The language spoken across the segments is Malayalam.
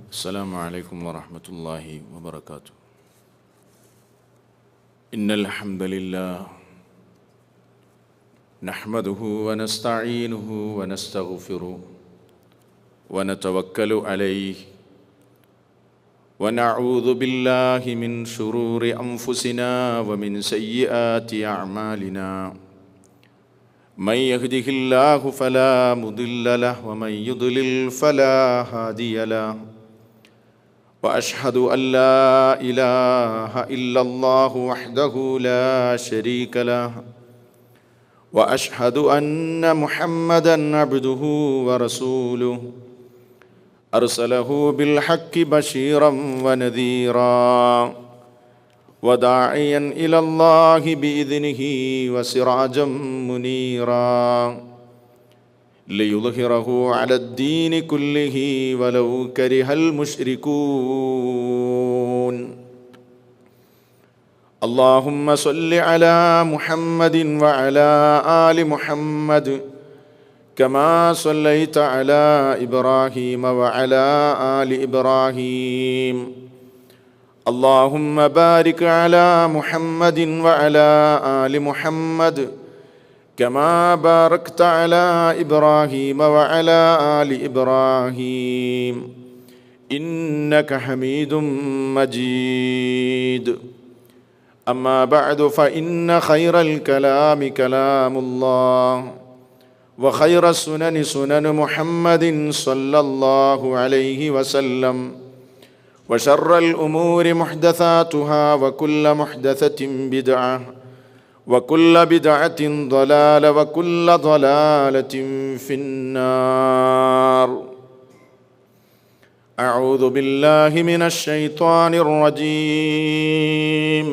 السلام عليكم ورحمة الله وبركاته. إن الحمد لله نحمده ونستعينه ونستغفره ونتوكل عليه ونعوذ بالله من شرور أنفسنا ومن سيئات أعمالنا. من يهده الله فلا مضل له ومن يضلل فلا هادي له. وأشهد أن لا إله إلا الله وحده لا شريك له. وأشهد أن محمدًا عبده ورسوله أرسله بالحق بشيرًا ونذيرًا وداعيًا إلى الله بإذنه وسراجًا منيرًا ليظهره على الدين كله ولو كره المشركون. اللهم صل على محمد وعلى آل محمد كما صليت على إبراهيم وعلى آل إبراهيم. اللهم بارك على محمد وعلى آل محمد كما باركت على إبراهيم وعلى آل إبراهيم إنك حميد مجيد. أما بعد فإن خير الكلام كلام الله وخير السنن سنن محمد صلى الله عليه وسلم وشر الأمور محدثاتها وكل محدثة بدعة وكل بدعة ضلالة وكل ضلالة في النار. أعوذ بالله من الشيطان الرجيم.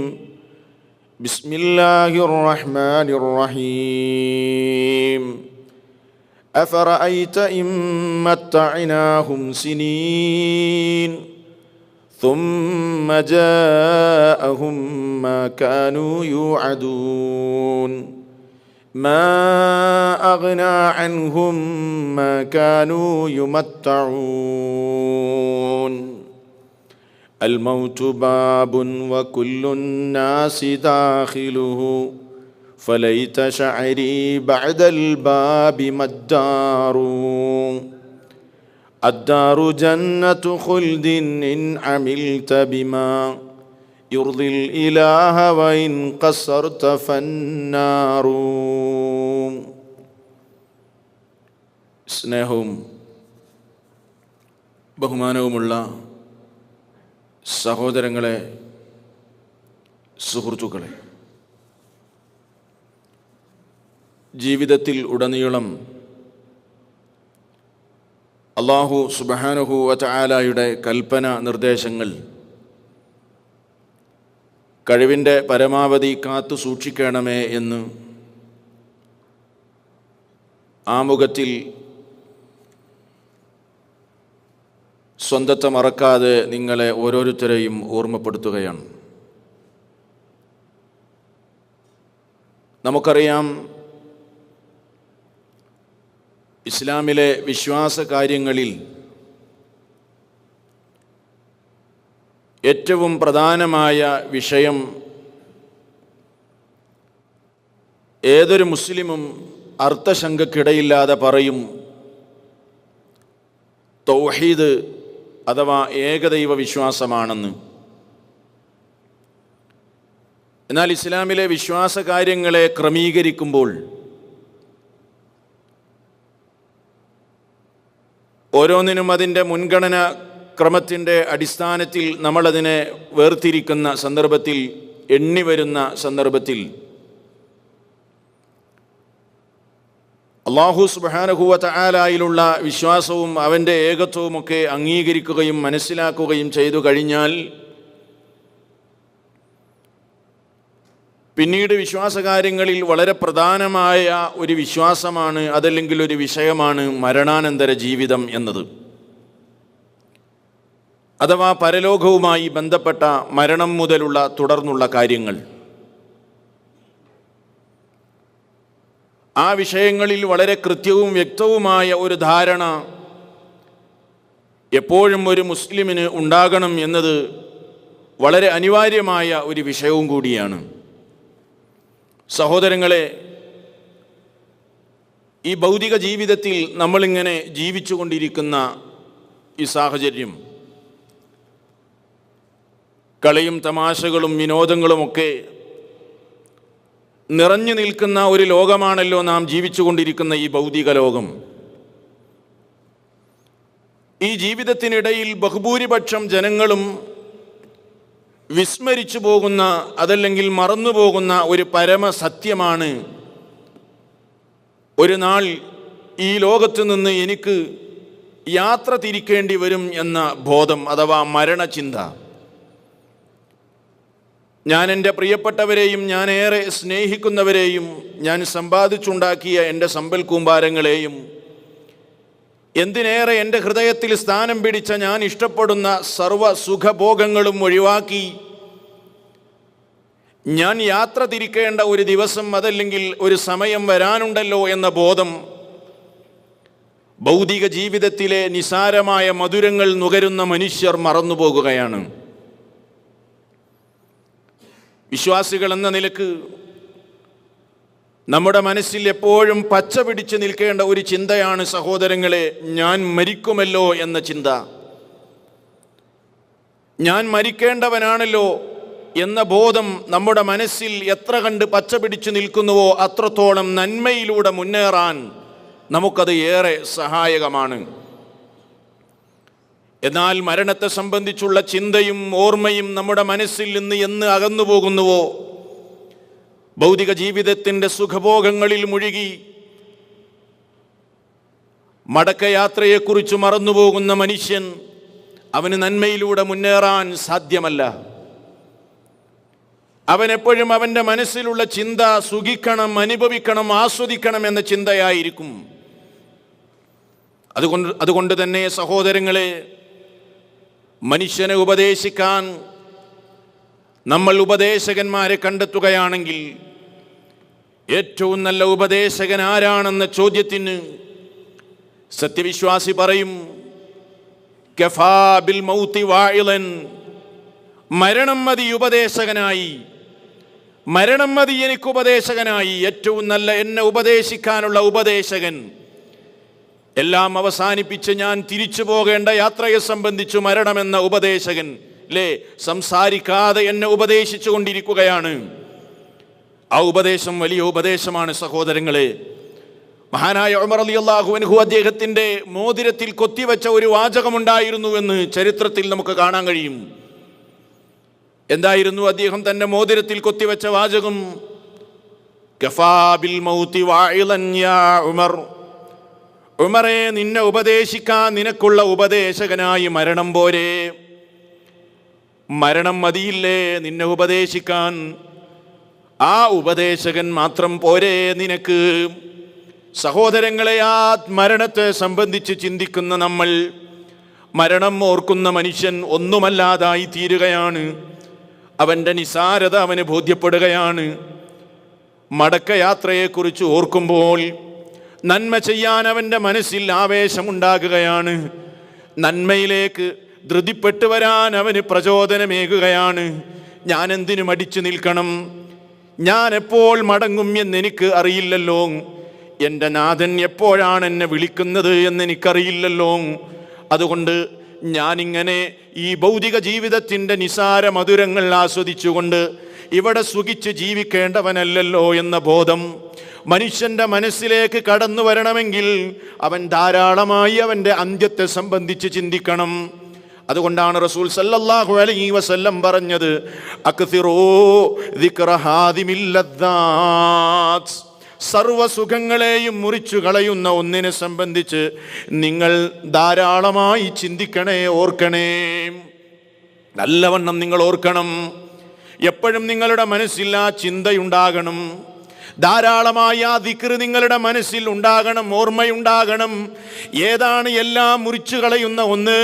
بسم الله الرحمن الرحيم. أفرأيت إن متعناهم سنين ثم جاءهم ما كانوا يوعدون ما أغنى عنهم ما كانوا يمتعون. الموت باب وكل الناس داخله فليت شعري بعد الباب ما الدار. الدار جنة خلد إن عملت بما يرضي الإله وإن قصرت فالنار. സ്നേഹവും ബഹുമാനവുമുള്ള സഹോദരങ്ങളെ, സുഹൃത്തുക്കളെ, ജീവിതത്തിൽ ഉടനീളം അല്ലാഹു സുബ്ഹാനഹു വ തആലയുടെ കൽപ്പന നിർദ്ദേശങ്ങൾ കഴിവിൻ്റെ പരമാവധി കാത്തു സൂക്ഷിക്കണമേ എന്ന് ആമുഖത്തിൽ സ്വന്തത്തെ മറക്കാതെ നിങ്ങളെ ഓരോരുത്തരെയും ഓർമ്മപ്പെടുത്തുകയാണ്. നമുക്കറിയാം, ഇസ്ലാമിലെ വിശ്വാസ കാര്യങ്ങളിൽ ഏറ്റവും പ്രധാനമായ വിഷയം ഏതൊരു മുസ്ലിമും അർത്ഥശങ്കക്കിടയില്ലാതെ പറയും തൗഹീദ് അഥവാ ഏകദൈവ വിശ്വാസമാണെന്ന്. എന്നാൽ ഇസ്ലാമിലെ വിശ്വാസ കാര്യങ്ങളെ ക്രമീകരിക്കുമ്പോൾ ഓരോന്നിനും അതിൻ്റെ മുൻഗണന ക്രമത്തിൻ്റെ അടിസ്ഥാനത്തിൽ നമ്മളതിനെ വേർതിരിക്കുന്ന സന്ദർഭത്തിൽ, എണ്ണിവരുന്ന സന്ദർഭത്തിൽ അല്ലാഹു സുബ്ഹാനഹു വ തആലയിലുള്ള വിശ്വാസവും അവൻ്റെ ഏകത്വവുമൊക്കെ അംഗീകരിക്കുകയും മനസ്സിലാക്കുകയും ചെയ്തു കഴിഞ്ഞാൽ പിന്നീട് വിശ്വാസകാര്യങ്ങളിൽ വളരെ പ്രധാനമായ ഒരു വിശ്വാസമാണ്, അതല്ലെങ്കിൽ ഒരു വിഷയമാണ് മരണാനന്തര ജീവിതം എന്നത്. അഥവാ പരലോകവുമായി ബന്ധപ്പെട്ട മരണം മുതലുള്ള തുടർന്നുള്ള കാര്യങ്ങൾ. ആ വിഷയങ്ങളിൽ വളരെ കൃത്യവും വ്യക്തവുമായ ഒരു ധാരണ എപ്പോഴും ഒരു മുസ്ലിമിന് ഉണ്ടാകണം എന്നത് വളരെ അനിവാര്യമായ ഒരു വിഷയവും കൂടിയാണ്. സഹോദരങ്ങളെ, ഈ ഭൗതിക ജീവിതത്തിൽ നമ്മളിങ്ങനെ ജീവിച്ചു കൊണ്ടിരിക്കുന്ന ഈ സാഹചര്യം, കളിയും തമാശകളും വിനോദങ്ങളുമൊക്കെ നിറഞ്ഞു നിൽക്കുന്ന ഒരു ലോകമാണല്ലോ നാം ജീവിച്ചു കൊണ്ടിരിക്കുന്ന ഈ ഭൗതിക ലോകം. ഈ ജീവിതത്തിനിടയിൽ ബഹുഭൂരിപക്ഷം ജനങ്ങളും വിസ്മരിച്ചു പോകുന്ന, അതല്ലെങ്കിൽ മറന്നു പോകുന്ന ഒരു പരമസത്യമാണ്, ഒരു നാൾ ഈ ലോകത്ത് നിന്ന് എനിക്ക് യാത്ര തിരിക്കേണ്ടി വരും എന്ന ബോധം അഥവാ മരണചിന്ത. ഞാൻ എൻ്റെ പ്രിയപ്പെട്ടവരെയും ഞാൻ ഏറെ സ്നേഹിക്കുന്നവരെയും ഞാൻ സമ്പാദിച്ചുണ്ടാക്കിയ എൻ്റെ സമ്പൽ കൂമ്പാരങ്ങളെയും എന്തിനേറെ എൻ്റെ ഹൃദയത്തിൽ സ്ഥാനം പിടിച്ച ഞാൻ ഇഷ്ടപ്പെടുന്ന സർവ്വ സുഖഭോഗങ്ങളും ഒഴിവാക്കി ഞാൻ യാത്ര തിരിക്കേണ്ട ഒരു ദിവസം, അതല്ലെങ്കിൽ ഒരു സമയം വരാനുണ്ടല്ലോ എന്ന ബോധം ഭൗതിക ജീവിതത്തിലെ നിസാരമായ മധുരങ്ങൾ നുകരുന്ന മനുഷ്യർ മറന്നുപോകുകയാണ്. വിശ്വാസികൾ എന്ന നിലക്ക് നമ്മുടെ മനസ്സിൽ എപ്പോഴും പച്ച പിടിച്ച് നിൽക്കേണ്ട ഒരു ചിന്തയാണ് സഹോദരങ്ങളെ, ഞാൻ മരിക്കുമല്ലോ എന്ന ചിന്ത. ഞാൻ മരിക്കേണ്ടവനാണല്ലോ എന്ന ബോധം നമ്മുടെ മനസ്സിൽ എത്ര കണ്ട് പച്ച പിടിച്ചു നിൽക്കുന്നുവോ അത്രത്തോളം നന്മയിലൂടെ മുന്നേറാൻ നമുക്കത് ഏറെ സഹായകമാണ്. എന്നാൽ മരണത്തെ സംബന്ധിച്ചുള്ള ചിന്തയും ഓർമ്മയും നമ്മുടെ മനസ്സിൽ നിന്ന് എന്ന് അകന്നു പോകുന്നുവോ, ഭൗതിക ജീവിതത്തിൻ്റെ സുഖഭോഗങ്ങളിൽ മുഴുകി മടക്കയാത്രയെക്കുറിച്ച് മറന്നുപോകുന്ന മനുഷ്യൻ, അവന് നന്മയിലൂടെ മുന്നേറാൻ സാധ്യമല്ല. അവനെപ്പോഴും അവൻ്റെ മനസ്സിലുള്ള ചിന്ത സുഖിക്കണം, അനുഭവിക്കണം, ആസ്വദിക്കണം എന്ന ചിന്തയായിരിക്കും. അതുകൊണ്ട് തന്നെ സഹോദരങ്ങളെ, മനുഷ്യനെ ഉപദേശിക്കാൻ നമ്മൾ ഉപദേശകന്മാരെ കണ്ടെത്തുകയാണെങ്കിൽ ഏറ്റവും നല്ല ഉപദേശകൻ ആരാണെന്ന ചോദ്യത്തിന് സത്യവിശ്വാസി പറയും, കഫാ ബിൽ മൗതി വാഇലൻ, മരണം മതി ഉപദേശകനായി, മരണം മതി എനിക്ക് ഉപദേശകനായി. ഏറ്റവും നല്ല എന്നെ ഉപദേശിക്കാനുള്ള ഉപദേശകൻ, എല്ലാം അവസാനിപ്പിച്ച് ഞാൻ തിരിച്ചു പോകേണ്ട യാത്രയെ സംബന്ധിച്ചു മരണമെന്ന ഉപദേശകൻ സംസാരിക്കാതെ എന്നെ ഉപദേശിച്ചു കൊണ്ടിരിക്കുകയാണ്. ആ ഉപദേശം വലിയ ഉപദേശമാണ് സഹോദരങ്ങളെ. മഹാനായ ഉമർ റളിയല്ലാഹു അൻഹു അദ്ദേഹത്തിൻ്റെ മോതിരത്തിൽ കൊത്തിവെച്ച ഒരു വാചകമുണ്ടായിരുന്നുവെന്ന് ചരിത്രത്തിൽ നമുക്ക് കാണാൻ കഴിയും. എന്തായിരുന്നു അദ്ദേഹം തൻ്റെ മോതിരത്തിൽ കൊത്തിവെച്ച വാചകം? കഫാ ബിൽ മൗതി വാഇലൻ യാ ഉമർ, ഉമറേ, നിന്നെ ഉപദേശിക്കാൻ നിനക്കുള്ള ഉപദേശകനായി മരണം പോരെ? മരണം മതിയില്ലേ നിന്നെ ഉപദേശിക്കാൻ? ആ ഉപദേശകൻ മാത്രം പോരെ നിനക്ക്? സഹോദരങ്ങളെ, ആ മരണത്തെ സംബന്ധിച്ച് ചിന്തിക്കുന്ന നമ്മൾ, മരണം ഓർക്കുന്ന മനുഷ്യൻ ഒന്നുമല്ലാതായി തീരുകയാണ്. അവൻ്റെ നിസാരത അവന് ബോധ്യപ്പെടുകയാണ്. മടക്കയാത്രയെക്കുറിച്ച് ഓർക്കുമ്പോൾ നന്മ ചെയ്യാൻ അവൻ്റെ മനസ്സിൽ ആവേശമുണ്ടാകുകയാണ്. നന്മയിലേക്ക് ധൃതിപ്പെട്ടു വരാൻ അവന് പ്രചോദനമേകുകയാണ്. ഞാൻ എന്തിനു മടിച്ചു നിൽക്കണം? ഞാൻ എപ്പോൾ മടങ്ങും എന്നെനിക്ക് അറിയില്ലല്ലോ. എൻ്റെ നാഥൻ എപ്പോഴാണ് എന്നെ വിളിക്കുന്നത് എന്നെനിക്കറിയില്ലല്ലോ. അതുകൊണ്ട് ഞാനിങ്ങനെ ഈ ഭൗതിക ജീവിതത്തിൻ്റെ നിസാര മധുരങ്ങൾ ആസ്വദിച്ചുകൊണ്ട് ഇവിടെ സുഖിച്ച് ജീവിക്കേണ്ടവനല്ലല്ലോ എന്ന ബോധം മനുഷ്യൻ്റെ മനസ്സിലേക്ക് കടന്നു വരണമെങ്കിൽ അവൻ ധാരാളമായി അവൻ്റെ അന്ത്യത്തെ സംബന്ധിച്ച് ചിന്തിക്കണം. അതുകൊണ്ടാണ് റസൂൽ സല്ലല്ലാഹു അലൈഹി വസല്ലം പറഞ്ഞത്, അക്സിറൂ ദിക്റ ഹാദിമിൽ ലദ്ദാത്ത്, സർവസുഖങ്ങളെയും മുറിച്ചു കളയുന്ന ഒന്നിനെ സംബന്ധിച്ച് നിങ്ങൾ ധാരാളമായി ചിന്തിക്കണേ, ഓർക്കണേ. നല്ലവണ്ണം നിങ്ങൾ ഓർക്കണം. എപ്പോഴും നിങ്ങളുടെ മനസ്സിൽ ആ ചിന്തയുണ്ടാകണം. ധാരാളമായ ആ ദിക്ർ നിങ്ങളുടെ മനസ്സിൽ ഉണ്ടാകണം, ഓർമ്മയുണ്ടാകണം. ഏതാണ് എല്ലാം മുറിച്ചു കളയുന്ന ഒന്ന്?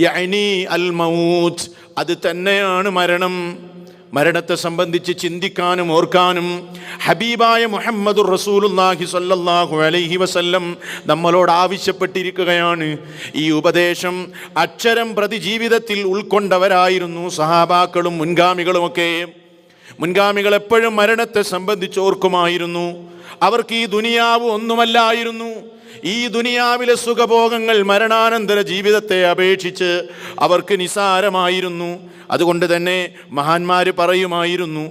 യഅനി അൽ മൗത്ത്, അത് തന്നെയാണ് മരണം. മരണത്തെ സംബന്ധിച്ച് ചിന്തിക്കാനും ഓർക്കാനും ഹബീബായ മുഹമ്മദുർ റസൂലുള്ളാഹി സ്വല്ലല്ലാഹു അലൈഹി വസല്ലം നമ്മളോട് ആവശ്യപ്പെട്ടിരിക്കുകയാണ്. ഈ ഉപദേശം അക്ഷരം പ്രതി ജീവിതത്തിൽ ഉൾക്കൊണ്ടവരായിരുന്നു സഹാബാക്കളും മുൻഗാമികളുമൊക്കെ. മുൻഗാമികൾ എപ്പോഴും മരണത്തെ സംബന്ധിച്ച് ഓർക്കുമായിരുന്നു. അവർക്ക് ഈ ദുനിയാവ് ഒന്നുമല്ലായിരുന്നു. ഈ ദുനിയാവിലെ സുഖഭോഗങ്ങൾ മരണാനന്തര ജീവിതത്തെ അപേക്ഷിച്ച് അവർക്ക് നിസാരമായിരുന്നു. അതുകൊണ്ട് തന്നെ മഹാന്മാര് പറയുമായിരുന്നു,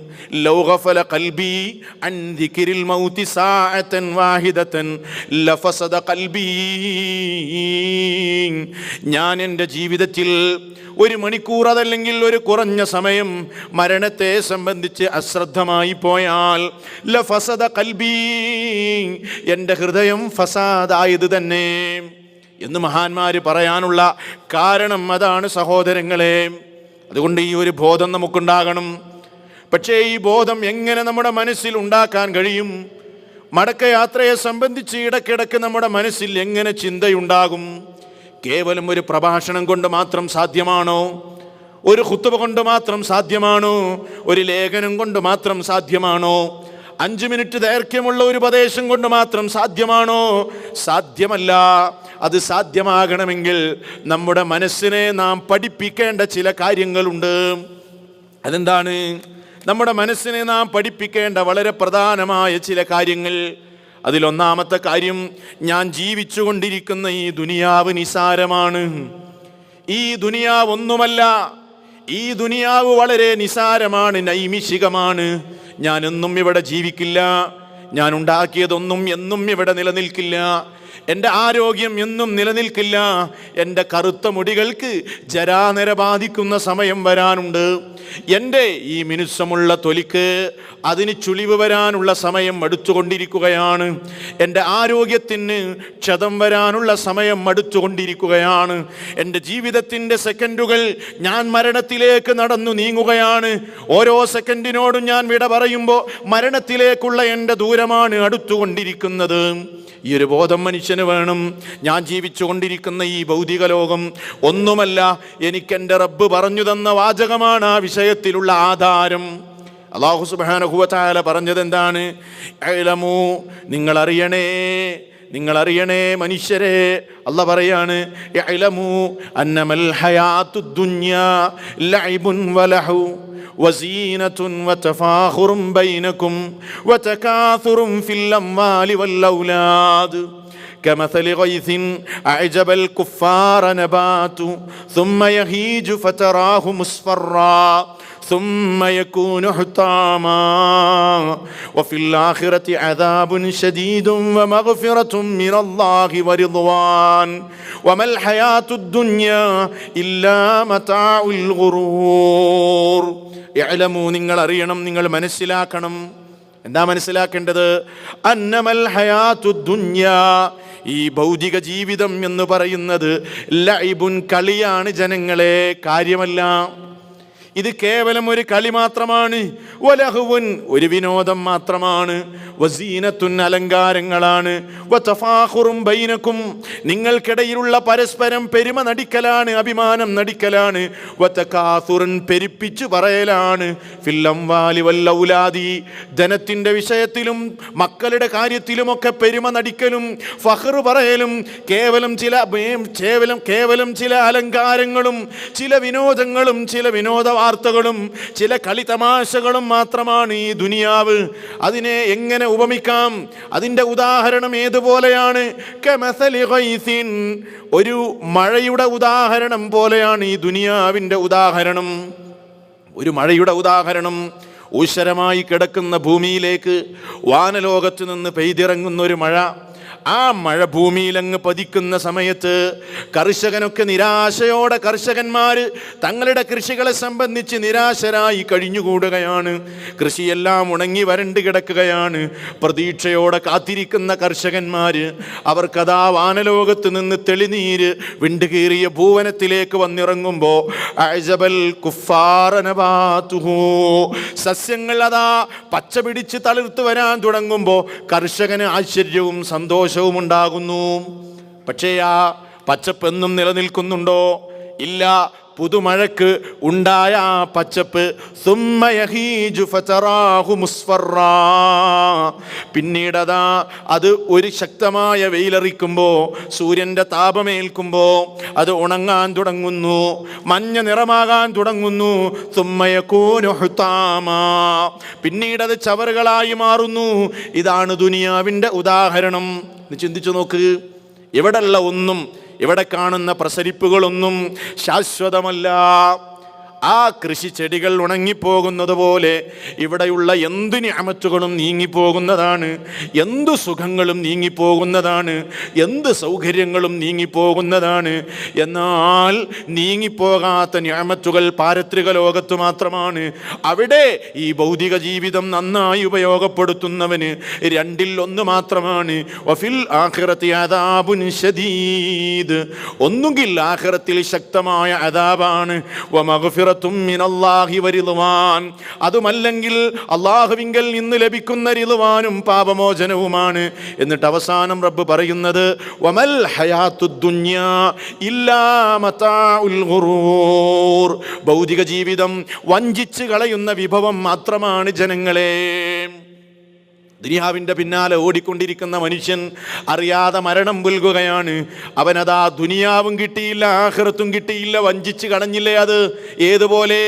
ലൗ ഗഫല ഖൽബി അൻ ദിക്രിൽ മൗതി സാഅതൻ വാഹിദതൻ ലഫസദ ഖൽബി. ഞാൻ എൻ്റെ ജീവിതത്തിൽ ഒരു മണിക്കൂർ അതല്ലെങ്കിൽ ഒരു കുറഞ്ഞ സമയം മരണത്തെ സംബന്ധിച്ച് അശ്രദ്ധമായി പോയാൽ ലഫസദ ഖൽബി, എൻ്റെ ഹൃദയം ഫസാദായത് തന്നെ എന്ന് മഹാന്മാര് പറയാനുള്ള കാരണം അതാണ് സഹോദരങ്ങളെ. അതുകൊണ്ട് ഈ ഒരു ബോധം നമുക്കുണ്ടാകണം. പക്ഷേ ഈ ബോധം എങ്ങനെ നമ്മുടെ മനസ്സിൽ ഉണ്ടാക്കാൻ കഴിയും? മടക്കയാത്രയെ സംബന്ധിച്ച് ഇടയ്ക്കിടയ്ക്ക് നമ്മുടെ മനസ്സിൽ എങ്ങനെ ചിന്തയുണ്ടാകും? കേവലം ഒരു പ്രഭാഷണം കൊണ്ട് മാത്രം സാധ്യമാണോ? ഒരു ഖുത്ബ കൊണ്ട് മാത്രം സാധ്യമാണോ? ഒരു ലേഖനം കൊണ്ട് മാത്രം സാധ്യമാണോ? 5 മിനിറ്റ് ദൈർഘ്യമുള്ള ഒരു ഉപദേശം കൊണ്ട് മാത്രം സാധ്യമാണോ? സാധ്യമല്ല. അത് സാധ്യമാകണമെങ്കിൽ നമ്മുടെ മനസ്സിനെ നാം പഠിപ്പിക്കേണ്ട ചില കാര്യങ്ങളുണ്ട്. അതെന്താണ്? നമ്മുടെ മനസ്സിനെ നാം പഠിപ്പിക്കേണ്ട വളരെ പ്രധാനമായ ചില കാര്യങ്ങൾ. അതിലൊന്നാമത്തെ കാര്യം, ഞാൻ ജീവിച്ചുകൊണ്ടിരിക്കുന്ന ഈ ദുനിയാവ് നിസാരമാണ്. ഈ ദുനിയാവ് ഒന്നുമല്ല. ഈ ദുനിയാവ് വളരെ നിസാരമാണ്, നൈമിഷികമാണ്. ഞാനെന്നും ഇവിടെ ജീവിക്കില്ല. ഞാൻ ഉണ്ടാക്കിയതൊന്നും എന്നും ഇവിടെ നിലനിൽക്കില്ല. എൻ്റെ ആരോഗ്യം എന്നും നിലനിൽക്കില്ല. എൻ്റെ കറുത്ത മുടികൾക്ക് ജരാനര ബാധിക്കുന്ന സമയം വരാനുണ്ട്. എൻ്റെ ഈ മിനുസമുള്ള തൊലിക്ക് അതിന് ചുളിവ് വരാനുള്ള സമയം അടുത്തുകൊണ്ടിരിക്കുകയാണ്. എൻ്റെ ആരോഗ്യത്തിന് ക്ഷതം വരാനുള്ള സമയം അടുത്തുകൊണ്ടിരിക്കുകയാണ്. എൻ്റെ ജീവിതത്തിൻ്റെ സെക്കൻഡുകൾ ഞാൻ മരണത്തിലേക്ക് നടന്നു നീങ്ങുകയാണ്. ഓരോ സെക്കൻഡിനോടും ഞാൻ വിട പറയുമ്പോൾ മരണത്തിലേക്കുള്ള എൻ്റെ ദൂരമാണ് അടുത്തുകൊണ്ടിരിക്കുന്നത്. ഈ ഒരു ബോധം മനുഷ്യന് വേണം. ഞാൻ ജീവിച്ചു കൊണ്ടിരിക്കുന്ന ഈ ഭൗതിക ലോകം ഒന്നുമല്ല. എനിക്കെൻ്റെ റബ്ബ് പറഞ്ഞു തന്ന വാചകമാണ് ആ വിഷയത്തിലുള്ള ആധാരം. അല്ലാഹു സുബ്ഹാനഹു വ തആല പറഞ്ഞത് എന്താണ്? ഇഅ്ലമൂ, നിങ്ങളറിയണേ മനുഷ്യരെ. അല്ലാഹ് പറയാണ്, ഇഅ്ലമൂ അന്നമൽ ഹയാത്തുദ് ദുനിയാ ലഅബുൻ വലഹു وزينة وتفاخر بينكم وتكاثر في الأموال والأولاد كمثل غيث أعجب الكفار نباته ثم يهيج فتراه مصفرا ثم يكون حطاما وفي الآخرة عذاب شديد ومغفرة من الله ورضوان وما الحياة الدنيا إلا متاع الغرور. ഇഅ്ലമൂ, നിങ്ങൾ അറിയണം, നിങ്ങൾ മനസ്സിലാക്കണം. എന്താ മനസ്സിലാക്കേണ്ടത്? അന്നമൽ ഹയാത്തുദ് ദുനിയാ, ഈ ഭൗതിക ജീവിതം എന്ന് പറയുന്നത് ലഅബുൻ, കളിയാണ് ജനങ്ങളെ, കാര്യമല്ല. ഇത് കേവലം ഒരു കളി മാത്രമാണ്. വലഹുവുൻ, ഒരു വിനോദം മാത്രമാണ്. വസീനത്തുൻ, അലങ്കാരങ്ങളാണ്. വതഫാഖുറും ബൈനക്കും, നിങ്ങൾക്കിടയിലുള്ള പരസ്പരം പെരുമ നടിക്കലാണ്, അഭിമാനം നടിക്കലാണ്. വതകാസുറുൻ, പെരുപ്പിച്ചു പറയലാണ്. ഫിൽ അംവാലി വൽ ഔലാദി, ധനത്തിൻ്റെ വിഷയത്തിലും മക്കളുടെ കാര്യത്തിലുമൊക്കെ പെരുമ നടിക്കലും ഫഖ്ർ പറയലും കേവലം ചില അലങ്കാരങ്ങളും ചില വിനോദങ്ങളും ചില വിനോദ വാർത്തകളും ചില കളി തമാശകളും മാത്രമാണ് ഈ ദുനിയാവ്. അതിനെ എങ്ങനെ ഉപമിക്കാം? അതിൻ്റെ ഉദാഹരണം ഏതുപോലെയാണ്? കമസലി ഗൈസിൻ, ഒരു മഴയുടെ ഉദാഹരണം പോലെയാണ് ഈ ദുനിയാവിൻ്റെ ഉദാഹരണം. ഒരു മഴയുടെ ഉദാഹരണം, ഊഷരമായി കിടക്കുന്ന ഭൂമിയിലേക്ക് വാനലോകത്ത് നിന്ന് പെയ്തിറങ്ങുന്ന ഒരു മഴ. ആ മഴ ഭൂമിയിലങ്ങ് പതിക്കുന്ന സമയത്ത് കർഷകനൊക്കെ നിരാശയോടെ, കർഷകന്മാർ തങ്ങളുടെ കൃഷികളെ സംബന്ധിച്ച് നിരാശരായി കഴിഞ്ഞുകൂടുകയാണ്. കൃഷിയെല്ലാം ഉണങ്ങി വരണ്ട് കിടക്കുകയാണ്. പ്രതീക്ഷയോടെ കാത്തിരിക്കുന്ന കർഷകന്മാർ, അവർക്കതാ വാനലോകത്ത് നിന്ന് തെളിനീര് വിണ്ടുകീറിയ ഭൂവനത്തിലേക്ക് വന്നിറങ്ങുമ്പോൾ അഅ്ജബൽ കുഫാറ നബാതുഹു, സസ്യങ്ങൾ അതാ പച്ച പിടിച്ച് തളിർത്ത് വരാൻ തുടങ്ങുമ്പോൾ കർഷകന് ആശ്ചര്യവും സന്തോഷവും ഉണ്ടാകുന്നു. പക്ഷേ ആ പച്ചപ്പെന്നും നിലനിൽക്കുന്നുണ്ടോ? ഇല്ല. പുതുമഴക്ക് ഉണ്ടായ ആ പച്ചപ്പ്, സുമ്മ യഹീജു ഫതറാഹു മുസ്ഫറാ, പിന്നീടതാ അത് ഒരു ശക്തമായ വെയിലറിക്കുമ്പോൾ, സൂര്യൻ്റെ താപമേൽക്കുമ്പോൾ അത് ഉണങ്ങാൻ തുടങ്ങുന്നു, മഞ്ഞ നിറമാകാൻ തുടങ്ങുന്നു. സുമ്മ യകൂനു ഹുതാമാ, പിന്നീടത് ചവറുകളായി മാറുന്നു. ഇതാണ് ദുനിയാവിൻ്റെ ഉദാഹരണം. ചിന്തിച്ചു നോക്ക്, ഇവിടെയുള്ള ഒന്നും, ഇവിടെ കാണുന്ന പ്രസരിപ്പുകളൊന്നും ശാശ്വതമല്ല. ആ കൃഷി ചെടികൾ ഉണങ്ങിപ്പോകുന്നത് പോലെ ഇവിടെയുള്ള എന്ത് നിഅമത്തുകളും നീങ്ങിപ്പോകുന്നതാണ്, എന്തു സുഖങ്ങളും നീങ്ങിപ്പോകുന്നതാണ്, എന്ത് സൗകര്യങ്ങളും നീങ്ങിപ്പോകുന്നതാണ്. എന്നാൽ നീങ്ങിപ്പോകാത്ത നിഅമത്തുകൾ പാരത്രിക ലോകത്ത് മാത്രമാണ്. അവിടെ ഈ ഭൗതിക ജീവിതം നന്നായി ഉപയോഗപ്പെടുത്തുന്നവന് രണ്ടിൽ ഒന്ന് മാത്രമാണ്. വഫിൽ ആഖിറതി അദാബുൻ ശദീദ്, ഒന്നുകിൽ ആഖിറത്തിൽ ശക്തമായ അദാബാണ്, വമഗ്ഫിറ മിനല്ലാഹി വരിളുവാൻ, അതുമല്ലെങ്കിൽ അല്ലാഹുവിങ്കൽ നിന്ന് ലഭിക്കുന്ന റിളുവാനും പാപമോചനവുമാണ്. എന്നിട്ട് അവസാനം റബ്ബ് പറയുന്നത് വമൽ ഹയാത്തുദ് ദുനിയാ ഇല്ലാ മതാഉൽ ഗുറൂർ, ഭൗതിക ജീവിതം വഞ്ചിച്ച് കളയുന്ന വിഭവം മാത്രമാണ് ജനങ്ങളെ. ദുനിയാവിൻ്റെ പിന്നാലെ ഓടിക്കൊണ്ടിരിക്കുന്ന മനുഷ്യൻ അറിയാതെ മരണം പുൽകുകയാണ്. അവനതാ ദുനിയാവും കിട്ടിയില്ല, ആഖിറത്തും കിട്ടിയില്ല, വഞ്ചിച്ച് കളഞ്ഞില്ലേ അത്. ഏതുപോലെ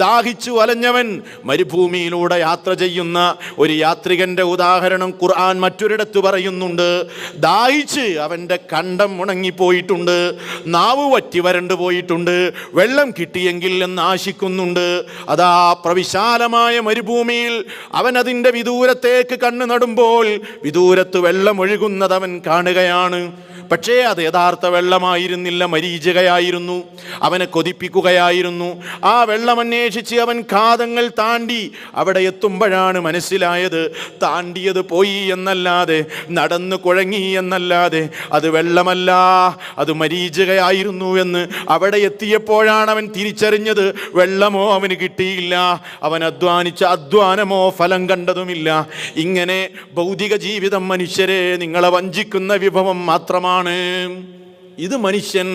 ദാഹിച്ചു വലഞ്ഞവൻ മരുഭൂമിയിലൂടെ യാത്ര ചെയ്യുന്ന ഒരു യാത്രികൻ്റെ ഉദാഹരണം ഖുർആൻ മറ്റൊരിടത്ത് പറയുന്നുണ്ട്. ദാഹിച്ച് അവൻ്റെ കണ്ടം ഉണങ്ങിപ്പോയിട്ടുണ്ട്, നാവ് വറ്റി വരണ്ടു പോയിട്ടുണ്ട്, വെള്ളം കിട്ടിയെങ്കിൽ എന്ന് ആശിക്കുന്നുണ്ട്. അതാ പ്രവിശാലമായ മരുഭൂമിയിൽ അവൻ അതിൻ്റെ വിദൂരത്തേക്ക് നടുമ്പോൾ വിദൂരത്ത് വെള്ളം ഒഴുകുന്നത് അവൻ കാണുകയാണ്. പക്ഷേ അത് യഥാർത്ഥ വെള്ളമായിരുന്നില്ല, മരീചികയായിരുന്നു. അവനെ കൊതിപ്പിക്കുകയായിരുന്നു. ആ വെള്ളം അന്വേഷിച്ച് അവൻ കാതങ്ങൾ താണ്ടി അവിടെ എത്തുമ്പോഴാണ് മനസ്സിലായത്, താണ്ടിയത് പോയി എന്നല്ലാതെ, നടന്നു കുഴങ്ങി എന്നല്ലാതെ അത് വെള്ളമല്ല, അത് മരീചികയായിരുന്നു എന്ന്. അവിടെ എത്തിയപ്പോഴാണ് അവൻ തിരിച്ചറിഞ്ഞത്, വെള്ളമോ അവന് കിട്ടിയില്ല, അവൻ അധ്വാനിച്ച അധ്വാനമോ ഫലം കണ്ടതുമില്ല. ഇങ്ങനെ ഭൗതിക ജീവിതം മനുഷ്യരെ നിങ്ങളെ വഞ്ചിക്കുന്ന വിഭവം മാത്രമാണ്. ഇത് മനുഷ്യൻ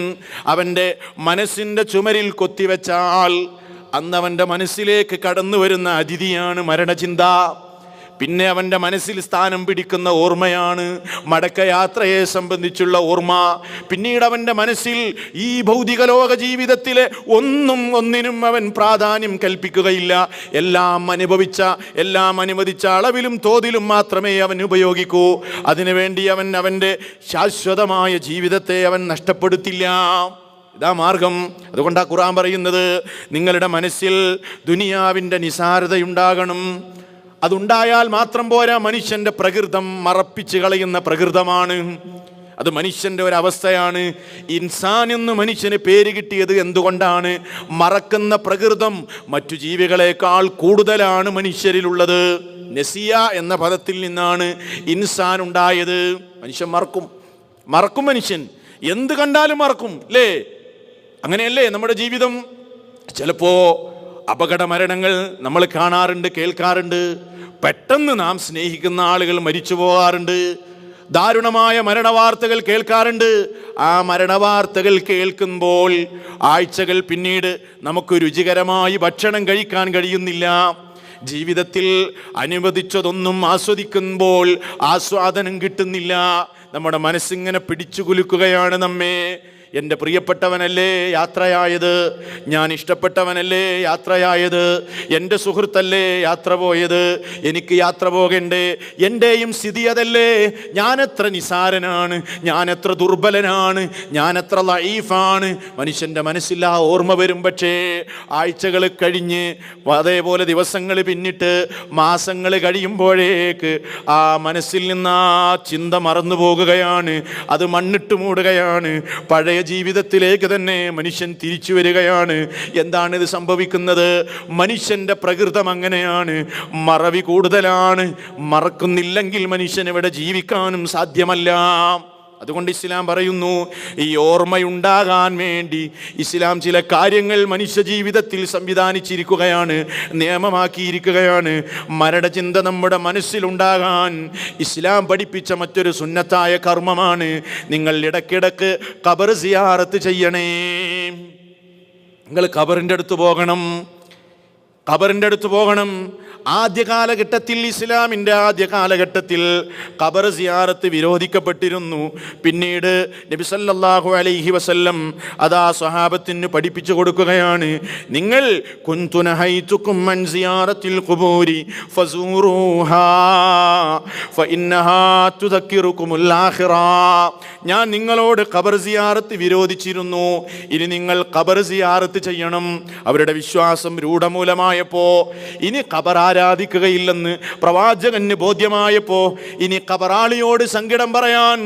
അവൻ്റെ മനസ്സിൻ്റെ ചുമരിൽ കൊത്തിവെച്ചാൽ അന്ന് അവൻ്റെ മനസ്സിലേക്ക് കടന്നു വരുന്ന അതിഥിയാണ് മരണചിന്ത. പിന്നെ അവൻ്റെ മനസ്സിൽ സ്ഥാനം പിടിക്കുന്ന ഓർമ്മയാണ് മടക്കയാത്രയെ സംബന്ധിച്ചുള്ള ഓർമ്മ. പിന്നീട് അവൻ്റെ മനസ്സിൽ ഈ ഭൗതിക ലോക ജീവിതത്തിലെ ഒന്നിനും അവൻ പ്രാധാന്യം കൽപ്പിക്കുകയില്ല. എല്ലാം അനുവദിച്ച അളവിലും തോതിലും മാത്രമേ അവൻ ഉപയോഗിക്കൂ. അതിനുവേണ്ടി അവൻ അവൻ്റെ ശാശ്വതമായ ജീവിതത്തെ അവൻ നഷ്ടപ്പെടുത്തില്ല. ഇതാ മാർഗം. അതുകൊണ്ടാണ് ഖുർആൻ പറയുന്നത്, നിങ്ങളുടെ മനസ്സിൽ ദുനിയാവിൻ്റെ നിസാരതയുണ്ടാകണം. അതുണ്ടായാൽ മാത്രം പോരാ, മനുഷ്യൻ്റെ പ്രകൃതം മറപ്പിച്ച് കളയുന്ന പ്രകൃതമാണ്. അത് മനുഷ്യൻ്റെ ഒരവസ്ഥയാണ്. ഇൻസാൻ എന്ന് മനുഷ്യന് പേര് കിട്ടിയത് എന്തുകൊണ്ടാണ്? മറക്കുന്ന പ്രകൃതം മറ്റു ജീവികളെക്കാൾ കൂടുതലാണ് മനുഷ്യരിലുള്ളത്. നസിയ എന്ന പദത്തിൽ നിന്നാണ് ഇൻസാൻ ഉണ്ടായത്. മനുഷ്യൻ മറക്കും മനുഷ്യൻ എന്ത് കണ്ടാലും മറക്കും, അല്ലേ? അങ്ങനെയല്ലേ നമ്മുടെ ജീവിതം? ചിലപ്പോൾ അപകട മരണങ്ങൾ നമ്മൾ കാണാറുണ്ട്, കേൾക്കാറുണ്ട്. പെട്ടെന്ന് നാം സ്നേഹിക്കുന്ന ആളുകൾ മരിച്ചു പോകാറുണ്ട്. ദാരുണമായ മരണവാർത്തകൾ കേൾക്കാറുണ്ട്. ആ മരണവാർത്തകൾ കേൾക്കുമ്പോൾ ആഴ്ചകൾ പിന്നീട് നമുക്ക് രുചികരമായി ഭക്ഷണം കഴിക്കാൻ കഴിയുന്നില്ല. ജീവിതത്തിൽ അനുവദിച്ചതൊന്നും ആസ്വദിക്കുമ്പോൾ ആസ്വാദനം കിട്ടുന്നില്ല. നമ്മുടെ മനസ്സിങ്ങനെ പിടിച്ചു കുലുക്കുകയാണ് നമ്മെ. എൻ്റെ പ്രിയപ്പെട്ടവനല്ലേ യാത്രയായത്, ഞാൻ ഇഷ്ടപ്പെട്ടവനല്ലേ യാത്രയായത്, എൻ്റെ സുഹൃത്തല്ലേ യാത്ര പോയത്, എനിക്ക് യാത്ര പോകണ്ടേ? എൻ്റെയും സ്ഥിതി അതല്ലേ? ഞാനെത്ര നിസാരനാണ്, ഞാനെത്ര ദുർബലനാണ്, ഞാനെത്ര ലഈഫാണ്. മനുഷ്യൻ്റെ മനസ്സിൽ ആ ഓർമ്മ വരും. പക്ഷേ ആഴ്ചകൾ കഴിഞ്ഞ്, അതേപോലെ ദിവസങ്ങൾ പിന്നിട്ട്, മാസങ്ങൾ കഴിയുമ്പോഴേക്ക് ആ മനസ്സിൽ നിന്ന് ആ ചിന്ത മറന്നു പോകുകയാണ്. അത് മണ്ണിട്ട് മൂടുകയാണ്. പഴയ ജീവിതത്തിലേക്ക് തന്നെ മനുഷ്യൻ തിരിച്ചു വരികയാണ്. എന്താണ് ഇത് സംഭവിക്കുന്നത്? മനുഷ്യൻ്റെ പ്രകൃതം അങ്ങനെയാണ്, മറവി കൂടുതലാണ്. മറക്കുന്നില്ലെങ്കിൽ മനുഷ്യൻ ഇവിടെ ജീവിക്കാനും സാധ്യമല്ല. അതുകൊണ്ട് ഇസ്ലാം പറയുന്നു, ഈ ഓർമ്മയുണ്ടാകാൻ വേണ്ടി ഇസ്ലാം ചില കാര്യങ്ങൾ മനുഷ്യ ജീവിതത്തിൽ സംവിധാനിച്ചിരിക്കുകയാണ്, നിയമമാക്കിയിരിക്കുകയാണ്. മരണചിന്ത നമ്മുടെ മനസ്സിലുണ്ടാകാൻ ഇസ്ലാം പഠിപ്പിച്ച മറ്റൊരു സുന്നത്തായ കർമ്മമാണ്, നിങ്ങൾ ഇടയ്ക്കിടയ്ക്ക് ഖബർ സിയാറത്ത് ചെയ്യണേ. നിങ്ങൾ ഖബറിൻ്റെ അടുത്ത് പോകണം, ഖബറിൻ്റെ അടുത്ത് പോകണം. ആദ്യ കാലഘട്ടത്തിൽ, ഇസ്ലാമിൻ്റെ ആദ്യ കാലഘട്ടത്തിൽ ഖബർ സിയാറത്ത് വിരോധിക്കപ്പെട്ടിരുന്നു. പിന്നീട് നബി സല്ലല്ലാഹു അലൈഹി വസല്ലം അതാ സ്വഹാബത്തിന് പഠിപ്പിച്ചു കൊടുക്കുകയാണ്, നിങ്ങൾ കുന്തു നഹൈതുകും അൻ സിയാറത്തിൽ ഖുബൂരി ഫസൂറൂഹാ ഫഇന്നഹാ തുദക്കിറുകുമുൽ ആഖിറ. ഞാൻ നിങ്ങളോട് ഖബർ സിയാറത്ത് വിരോധിച്ചിരുന്നു, ഇനി നിങ്ങൾ ഖബർ സിയാറത്ത് ചെയ്യണം. അവരുടെ വിശ്വാസം രൂഢമൂലമായപ്പോൾ ഇനി ഖബർ ആരാധിക്കുകയില്ലെന്ന് പ്രവാചകന് ബോധ്യമായപ്പോ ഇനി ഖബറാളിയോട് സങ്കടം പറയാൻ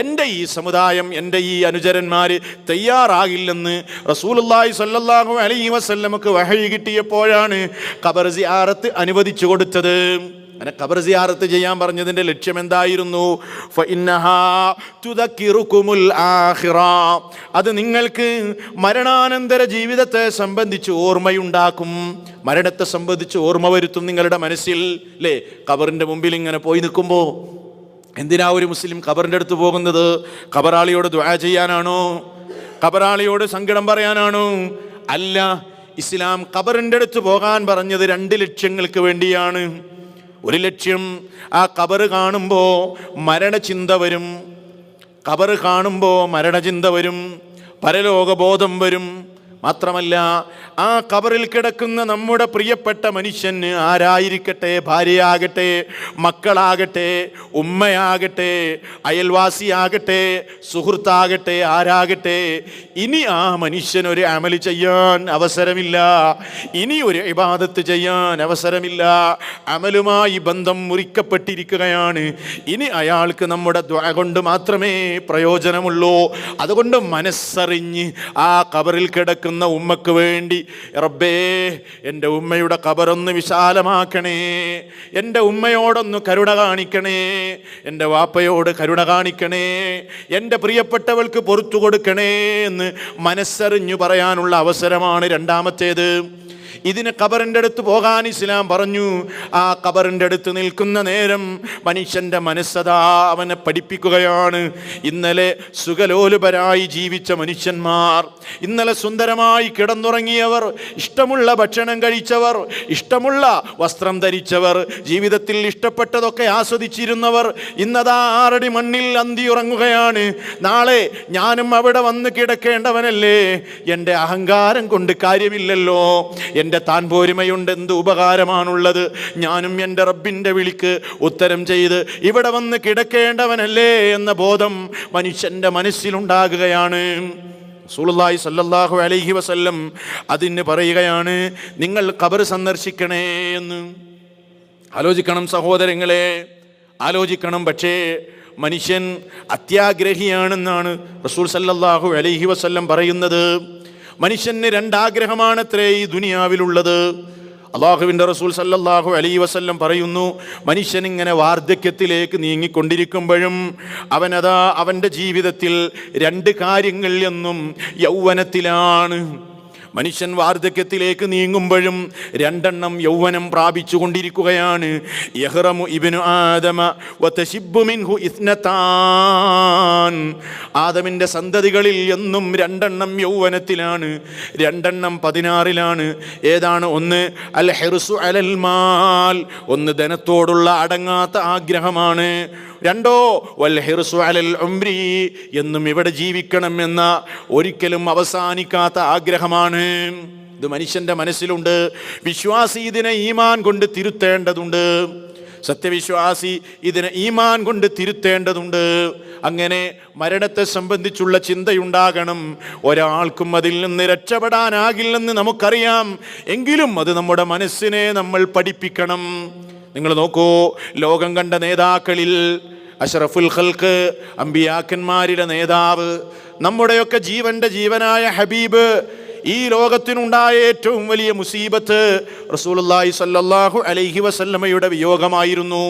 എൻ്റെ ഈ സമുദായം, എൻ്റെ ഈ അനുചരന്മാര് തയ്യാറാകില്ലെന്ന് റസൂലുള്ളാഹി സ്വല്ലല്ലാഹു അലൈഹി വസല്ലമക്ക് വഹയി കിട്ടിയപ്പോഴാണ് ഖബർ സിയാറത്ത് അനുവദിച്ചു കൊടുത്തത്. അങ്ങനെ ഖബർ സിയാറത്ത് ചെയ്യാൻ പറഞ്ഞതിൻ്റെ ലക്ഷ്യം എന്തായിരുന്നു? ഫഇന്നഹാ തുദക്കിറുകുമുൽ ആഖിറ. അത് നിങ്ങൾക്ക് മരണാനന്തര ജീവിതത്തെ സംബന്ധിച്ച് ഓർമ്മയുണ്ടാക്കും, മരണത്തെ സംബന്ധിച്ച് ഓർമ്മ വരുത്തും നിങ്ങളുടെ മനസ്സിൽ. അല്ലേ, ഖബറിൻ്റെ മുമ്പിൽ ഇങ്ങനെ പോയി നിൽക്കുമ്പോൾ എന്തിനാ ഒരു മുസ്ലിം ഖബറിൻ്റെ അടുത്ത് പോകുന്നത്? ഖബറാളിയോട് ദുആ ചെയ്യാനാണോ? ഖബറാളിയോട് സങ്കടം പറയാനാണോ? അല്ല. ഇസ്ലാം ഖബറിൻ്റെ അടുത്ത് പോകാൻ പറഞ്ഞത് 2 ലക്ഷ്യങ്ങൾക്ക് വേണ്ടിയാണ്. ഒരു ലക്ഷ്യം, ആ ഖബർ കാണുമ്പോൾ മരണചിന്ത വരും, ഖബർ കാണുമ്പോൾ മരണചിന്ത വരും, പരലോകബോധം വരും. മാത്രമല്ല, ആ ഖബറിൽ കിടക്കുന്ന നമ്മുടെ പ്രിയപ്പെട്ട മനുഷ്യന് ആരായിരിക്കട്ടെ, ഭാര്യയാകട്ടെ, മക്കളാകട്ടെ, ഉമ്മയാകട്ടെ, അയൽവാസിയാകട്ടെ, സുഹൃത്താകട്ടെ, ആരാകട്ടെ, ഇനി ആ മനുഷ്യനൊരു അമല് ചെയ്യാൻ അവസരമില്ല, ഇനി ഒരു ഇബാദത്ത് ചെയ്യാൻ അവസരമില്ല. അമലുമായി ബന്ധം മുറിക്കപ്പെട്ടിരിക്കുകയാണ്. ഇനി അയാൾക്ക് നമ്മുടെ ദുആ കൊണ്ട് മാത്രമേ പ്രയോജനമുള്ളൂ. അതുകൊണ്ട് മനസ്സറിഞ്ഞ് ആ ഖബറിൽ കിടക്കുന്ന ഉമ്മക്ക് വേണ്ടി, റബ്ബേ എൻ്റെ ഉമ്മയുടെ ഖബറൊന്ന് വിശാലമാക്കണേ, എൻ്റെ ഉമ്മയോടൊന്ന് കരുണ കാണിക്കണേ, എൻ്റെ വാപ്പയോട് കരുണ കാണിക്കണേ, എൻ്റെ പ്രിയപ്പെട്ടവൾക്ക് പുറത്തു കൊടുക്കണേ എന്ന് മനസ്സറിഞ്ഞു പറയാനുള്ള അവസരമാണ് രണ്ടാമത്തേത്. ഇതിന് ഖബറിൻ്റെ അടുത്ത് പോകാൻ ഇസ്ലാം പറഞ്ഞു. ആ ഖബറിൻ്റെ അടുത്ത് നിൽക്കുന്ന നേരം മനുഷ്യൻ്റെ മനസ്സതാ അവനെ പഠിപ്പിക്കുകയാണ്. ഇന്നലെ സുഖലോലുപരായി ജീവിച്ച മനുഷ്യന്മാർ, ഇന്നലെ സുന്ദരമായി കിടന്നുറങ്ങിയവർ, ഇഷ്ടമുള്ള ഭക്ഷണം കഴിച്ചവർ, ഇഷ്ടമുള്ള വസ്ത്രം ധരിച്ചവർ, ജീവിതത്തിൽ ഇഷ്ടപ്പെട്ടതൊക്കെ ആസ്വദിച്ചിരുന്നവർ, ഇന്നതാ 6 അടി മണ്ണിൽ അന്തിയുറങ്ങുകയാണ്. നാളെ ഞാനും അവിടെ വന്ന് കിടക്കേണ്ടവനല്ലേ, എൻ്റെ അഹങ്കാരം കൊണ്ട് കാര്യമില്ലല്ലോ, എൻ്റെ താൻ പോരുമയുണ്ട്, എന്ത് ഉപകാരമാണുള്ളത്, ഞാനും എൻ്റെ റബ്ബിൻ്റെ വിളിക്ക് ഉത്തരം ചെയ്ത് ഇവിടെ വന്ന് കിടക്കേണ്ടവനല്ലേ എന്ന ബോധം മനുഷ്യൻ്റെ മനസ്സിലുണ്ടാകുകയാണ്. റസൂലുള്ളാഹി സ്വല്ലല്ലാഹു അലൈഹി വസല്ലം അതിന് പറയുകയാണ്, നിങ്ങൾ ഖബർ സന്ദർശിക്കണേ എന്ന്. ആലോചിക്കണം സഹോദരങ്ങളെ, ആലോചിക്കണം. പക്ഷേ മനുഷ്യൻ അത്യാഗ്രഹിയാണെന്നാണ് റസൂൽ സ്വല്ലല്ലാഹു അലൈഹി വസല്ലം പറയുന്നത്. മനുഷ്യന് 2 ആഗ്രഹമാണത്രേ ഈ ദുനിയാവിലുള്ളത്. അള്ളാഹുവിൻ്റെ റസൂൽ സല്ലല്ലാഹു അലൈഹി വസല്ലം പറയുന്നു, മനുഷ്യൻ ഇങ്ങനെ വാർദ്ധക്യത്തിലേക്ക് നീങ്ങിക്കൊണ്ടിരിക്കുമ്പോഴും അവനതാ അവൻ്റെ ജീവിതത്തിൽ 2 കാര്യങ്ങൾ എന്നും യൗവനത്തിലാണ്. മനുഷ്യൻ വാർദ്ധക്യത്തിലേക്ക് നീങ്ങുമ്പോഴും 2 എണ്ണം യൗവനം പ്രാപിച്ചു കൊണ്ടിരിക്കുകയാണ്. യഹ്റമു ഇബ്നു ആദമ വതശിബ്ബു മിൻഹു ഇസ്നതാൻ. ആദമിൻ്റെ സന്തതികളിൽ എന്നും 2 എണ്ണം യൗവനത്തിലാണ്, 2 എണ്ണം 16ലാണ്. ഏതാണ്? ഒന്ന് അൽ ഹിർസു അലൽ മാൽ, ഒന്ന് ധനത്തോടുള്ള അടങ്ങാത്ത ആഗ്രഹമാണ്. 2 വൽ ഹിർസു അലൽ ഉംരി, എന്നും ഇവിടെ ജീവിക്കണം എന്ന ഒരിക്കലും അവസാനിക്കാത്ത ആഗ്രഹമാണ്. ഇത് മനുഷ്യന്റെ മനസ്സിലുണ്ട്. വിശ്വാസി ഇതിനെ ഈമാൻ കൊണ്ട് തിരുത്തേണ്ടതുണ്ട്. സത്യവിശ്വാസി ഇതിനെ ഈമാൻ കൊണ്ട് തിരുത്തേണ്ടതുണ്ട്. അങ്ങനെ മരണത്തെ സംബന്ധിച്ചുള്ള ചിന്തയുണ്ടാകണം. ഒരാൾക്കും അതിൽ നിന്ന് രക്ഷപ്പെടാനാകില്ലെന്ന് നമുക്കറിയാം. എങ്കിലും അത് നമ്മുടെ മനസ്സിനെ നമ്മൾ പഠിപ്പിക്കണം. നിങ്ങൾ നോക്കൂ, ലോകം കണ്ട നേതാക്കളിൽ അഷ്റഫുൽ ഖൽഖ്, അമ്പിയാക്കന്മാരുടെ നേതാവ്, നമ്മുടെയൊക്കെ ജീവന്റെ ജീവനായ ഹബീബ്, ഈ ലോകത്തിനുണ്ടായ ഏറ്റവും വലിയ മുസീബത്ത് റസൂലുള്ളാഹി സ്വല്ലല്ലാഹു അലൈഹി വസല്ലമയുടെ വിയോഗമായിരുന്നു.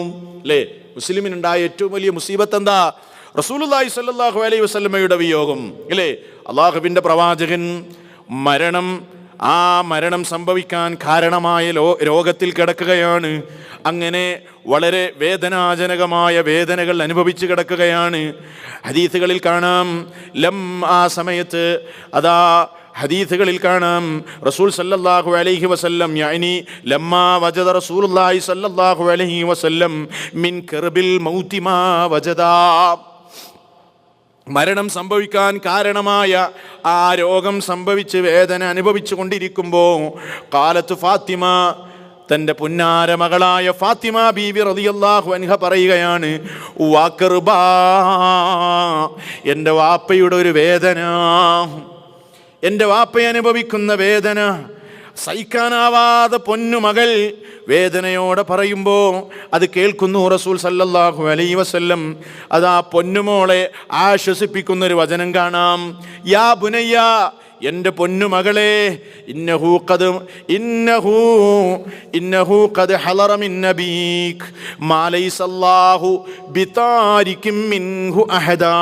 അല്ലേ, മുസ്ലിമിനുണ്ടായ ഏറ്റവും വലിയ മുസീബത്ത് എന്താ? റസൂലുള്ളാഹി സ്വല്ലല്ലാഹു അലൈഹി വസല്ലമയുടെ വിയോഗം. അല്ലേ, അള്ളാഹുവിൻ്റെ പ്രവാചകൻ മരണം സംഭവിക്കാൻ കാരണമായ രോഗത്തിൽ കിടക്കുകയാണ്. അങ്ങനെ വളരെ വേദനാജനകമായ വേദനകൾ അനുഭവിച്ച് കിടക്കുകയാണ്. ഹദീസുകളിൽ കാണാം, ആ സമയത്ത് അതാ ഹദീസുകളിൽ കാണാം റസൂൽ സല്ലല്ലാഹു അലൈഹി വസല്ലം യഅനി ലമ്മാ വജദ റസൂലുള്ളാഹി സല്ലല്ലാഹു അലൈഹി വസല്ലം മിൻ കർബിൽ മൗതി മാ വജദാ, മരണം സംഭവിക്കാൻ കാരണമായ ആ രോഗം സംഭവിച്ച് വേദന അനുഭവിച്ചു കൊണ്ടിരിക്കുമ്പോൾ ഖാലത്ത് ഫാത്തിമ, തൻ്റെ പുന്നാര മകളായ ഫാത്തിമ ബീവി റളിയല്ലാഹു അൻഹ പറയുകയാണ്, വാക്കർബാ, എൻ്റെ വാപ്പയുടെ ഒരു വേദന, എൻ്റെ വാപ്പ അനുഭവിക്കുന്ന വേദന സഹിക്കാനാവാതെ പൊന്നുമകൾ വേദനയോടെ പറയുമ്പോൾ അത് കേൾക്കുന്നു റസൂൽ സല്ലല്ലാഹു അലൈഹി വസല്ലം. അത് ആ പൊന്നുമോളെ ആശ്വസിപ്പിക്കുന്നൊരു വചനം കാണാം. യാ ബുനയ്യ, എൻ്റെ പൊന്നുമകളെ, ഇന്നഹു ഖദ് ഹളറ മിൻ നബീക് മാ ലൈസല്ലാഹു ബിതാരികിം മിൻഹു അഹദാ.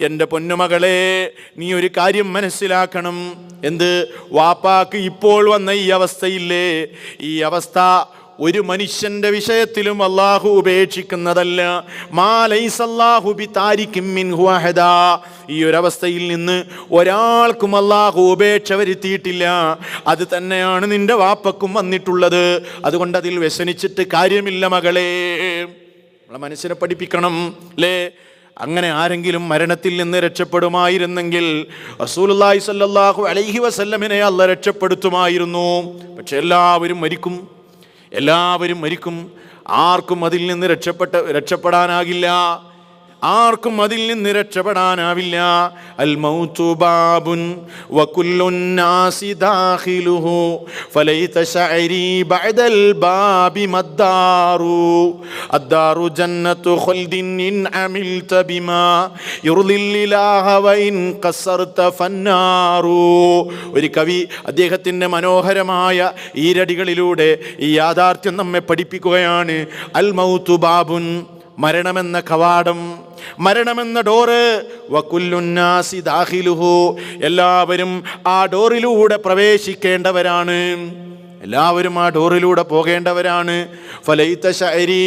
എൻ്റെ പൊന്നുമകളെ, നീ ഒരു കാര്യം മനസ്സിലാക്കണം. എന്ത്? വാപ്പാക്ക് ഇപ്പോൾ വന്ന ഈ അവസ്ഥയില്ലേ, ഈ അവസ്ഥ ഒരു മനുഷ്യന്റെ വിഷയത്തിലും അള്ളാഹു ഉപേക്ഷിക്കുന്നതല്ല. മാ ലൈസല്ലാഹു ബിതാരികിം മിൻഹു അഹദാ. ഈ ഒരവസ്ഥയിൽ നിന്ന് ഒരാൾക്കും അള്ളാഹു ഉപേക്ഷ വരുത്തിയിട്ടില്ല. അത് തന്നെയാണ് നിന്റെ വാപ്പക്കും വന്നിട്ടുള്ളത്. അതുകൊണ്ട് അതിൽ വ്യസനിച്ചിട്ട് കാര്യമില്ല മകളെ. നമ്മളെ മനസ്സിനെ പഠിപ്പിക്കണം അല്ലേ? അങ്ങനെ ആരെങ്കിലും മരണത്തിൽ നിന്ന് രക്ഷപ്പെടുമായിരുന്നെങ്കിൽ റസൂലുള്ളാഹി സ്വല്ലല്ലാഹു അലൈഹി വസല്ലമിനെ അല്ലാഹു രക്ഷപ്പെടുത്തുമായിരുന്നു. പക്ഷെ എല്ലാവരും മരിക്കും. ആർക്കും അതിൽ നിന്ന് രക്ഷപ്പെടാനാകില്ല. ആർക്കും അതിൽ നിന്ന് രക്ഷപ്പെടാനാവില്ല. അൽ മൗതു ബാബുൻ വകുല്ലുൻ നാസി ദാഖിലുഹു ഫലൈത ശഅരി ബഅദൽ ബാബി മദ്ദാറു അദ്ദാറു ജന്നത്തു ഖൽദിൻ ഇൻ അമിൽത ബിമാ യുർദില്ലാഹ വ ഇൻ ഖസർത ഫന്നാറു. ഒരു കവി അദ്ദേഹത്തിൻ്റെ മനോഹരമായ ഈരടികളിലൂടെ ഈ യാഥാർത്ഥ്യം നമ്മെ പഠിപ്പിക്കുകയാണ്. അൽ മൗതു ബാബുൻ, മരണമെന്ന കവാടം, മരണമെന്ന ഡോറ്, വകുല്ലുന്നാസി ദാഖിലുഹു, എല്ലാവരും ആ ഡോറിലൂടെ പ്രവേശിക്കേണ്ടവരാണ്, എല്ലാവരും ആ ഡോറിലൂടെ പോകേണ്ടവരാണ്. ഫലൈത ശഅരി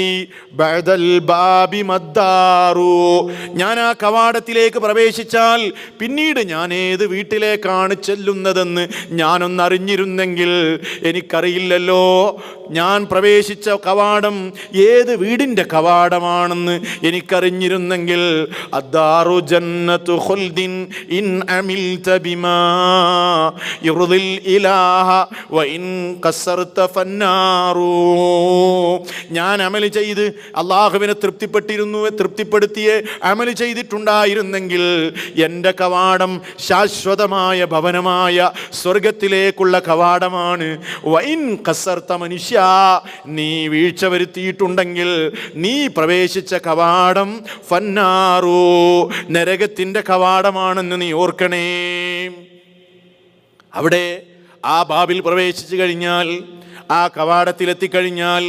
ബഅദൽ ബാബി മദ്ദാറു, ഞാൻ ആ കവാടത്തിലേക്ക് പ്രവേശിച്ചാൽ പിന്നീട് ഞാൻ ഏത് വീട്ടിലേക്കാണ് ചെല്ലുന്നതെന്ന് ഞാനൊന്നറിഞ്ഞിരുന്നെങ്കിൽ, എനിക്കറിയില്ലല്ലോ ഞാൻ പ്രവേശിച്ച കവാടം ഏത് വീടിൻ്റെ കവാടമാണെന്ന് എനിക്കറിഞ്ഞിരുന്നെങ്കിൽ. അദ്ദാറു ജന്നത്തു ഖുൽദിൻ ഇൻ അമിൽത ബിമാ യുർദിൽ ഇലാഹ വ ഇൻ ഖസർത ഫന്നാറു. ഞാൻ അമൽ ചെയ്ത് അള്ളാഹുവിനെ തൃപ്തിപ്പെടുത്തിയേ അമൽ ചെയ്തിട്ടുണ്ടായിരുന്നെങ്കിൽ എൻ്റെ കവാടം ശാശ്വതമായ ഭവനമായ സ്വർഗത്തിലേക്കുള്ള കവാടമാണ്. വൈൻ ഖസർത, മനുഷ്യ നീ വീഴ്ച വരുത്തിയിട്ടുണ്ടെങ്കിൽ നീ പ്രവേശിച്ച കവാടം ഫന്നാറു, നരകത്തിൻ്റെ കവാടമാണെന്ന് നീ ഓർക്കണേ. അവിടെ ആ ബാബിൽ പ്രവേശിച്ചു കഴിഞ്ഞാൽ, ആ കവാടത്തിലെത്തിക്കഴിഞ്ഞാൽ,